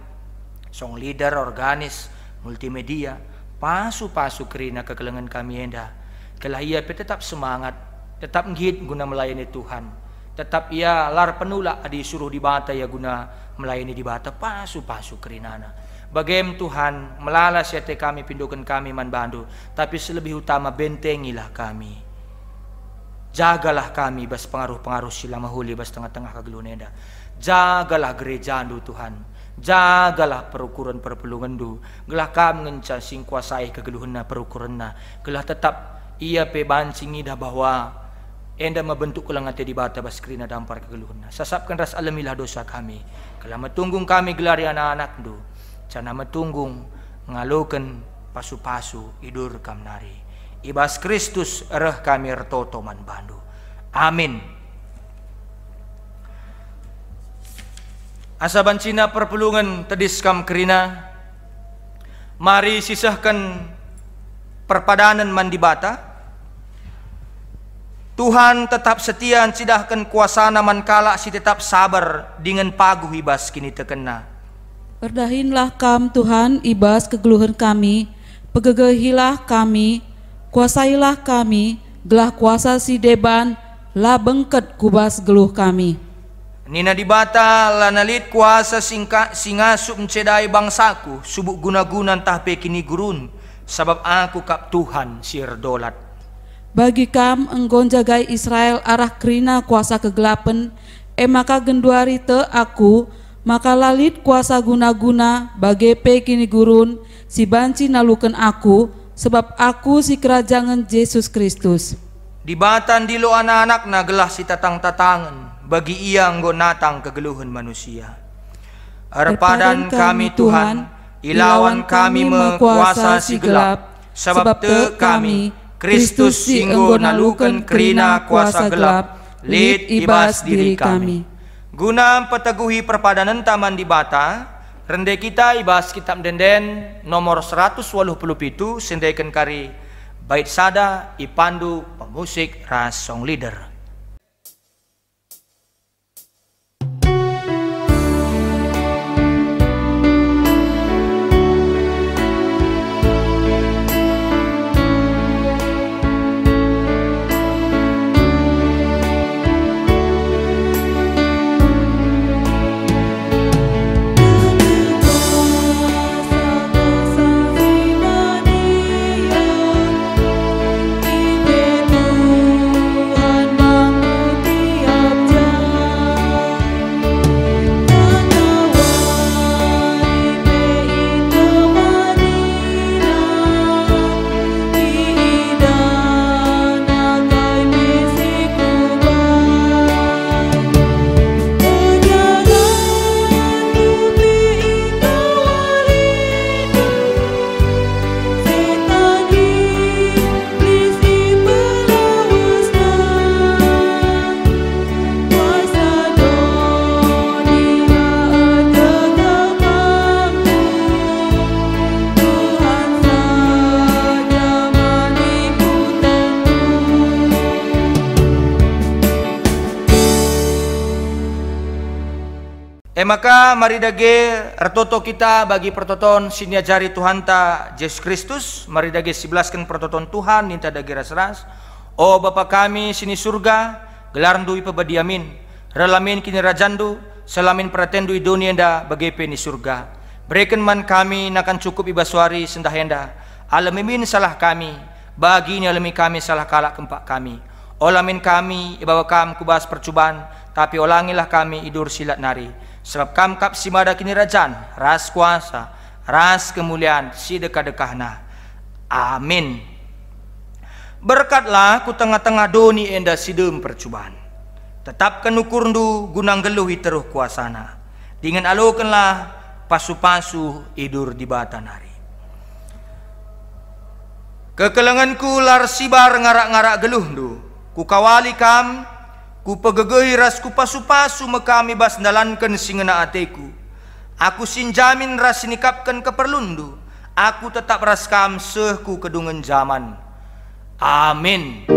song leader organis multimedia pasu-pasu kerina kekelengan kami enda kelah ia tetap semangat tetap ngit guna melayani Tuhan tetap ia lar penula adi suruh di bata ya guna melayani di bata pasu-pasu kerinana Bagem Tuhan melalas ya kami pindukan kami man bandu tapi selebih utama bentengilah kami jagalah kami bas pengaruh-pengaruh sila mahuli bas tengah-tengah kagelunenda jagalah gereja andu Tuhan jagalah perukuran perpulungan du gelah kami ngenca sing kuasai kegeluhna perukuranna gelah tetap ia pe bancingi dah bahwa enda membentuk kelangate di bata bas kerina dampar kegeluhna sasapkan ras alamilah dosa kami gelah metunggung kami gelari anak-anak du cana metunggung ngalukan pasu-pasu idur kam nari ibas Kristus ereh kami ertoto man bandu amin. Asaban cina perpulungan tedis kam kerina mari sisahkan perpadanan man di bata Tuhan tetap setia cidahkan kuasana man kala si tetap sabar dengan paguh ibas kini terkena Perdahinlah kam Tuhan ibas kegeluhan kami, pegegehilah kami, kuasailah kami, gelah kuasa si deban, la bengket kubas geluh kami. Nina dibata lanalit kuasa singa sub mencedai bangsaku, subuk guna-guna entah pe kini gurun, sabab aku kap Tuhan sir dolat. Bagi kam enggon jagai Israel arah kerina kuasa kegelapan, maka genduari te aku, maka lalit kuasa guna-guna bagi pe kini gurun si banci nalukan aku sebab aku si kerajaan Yesus Kristus. Dibatan dilo anak-anak na gelah si tatang-tatangan bagi ia nggo natang kegeluhan manusia. Arpadan kami Tuhan ilawan kami mekuasa si gelap sebab te kami Kristus si nggo nalukan kerina kuasa gelap lid ibas diri kami. Guna peteguhi perpadanan taman di bata, Rende kita ibas kitab denden nomor 187 sendekan kari bait sada ipandu pemusik ras song leader. Maka mari dage ertoto kita bagi pertoton sinia jari Tuhan ta Yesus Kristus. Mari dage sibelaskan pertoton Tuhan ninta dage ras-ras. O Bapa kami sini surga, gelarndu ipabadiamin, relamin kini rajandu, selamin pratendu dunia enda bagi peni surga. Berikan man kami nakan cukup ibaswari sendahenda. Alamimin salah kami, bagi ini alami kami salah kalak kempak kami. Olamin kami ibawa kam kubas percubaan, tapi olangilah kami idur silat nari. Sebab kam kap simada kini rajan, ras kuasa, ras kemuliaan, si dekah-dekahna. Amin. Berkatlah ku tengah-tengah doni enda sidem percubaan. Tetapkan ukurndu gunang geluhi teruh kuasana. Dengan alokanlah pasu-pasu idur di bata nari. Kekelenganku lar sibar ngarak-ngarak geluhndu. Ku kawali kam, ku pegegehi ras ku pasu-pasu mekami bas dalankan singena ateku. Aku sinjamin ras sinikapkan keperlundu. Aku tetap ras kam sehku kedungan zaman. Amin.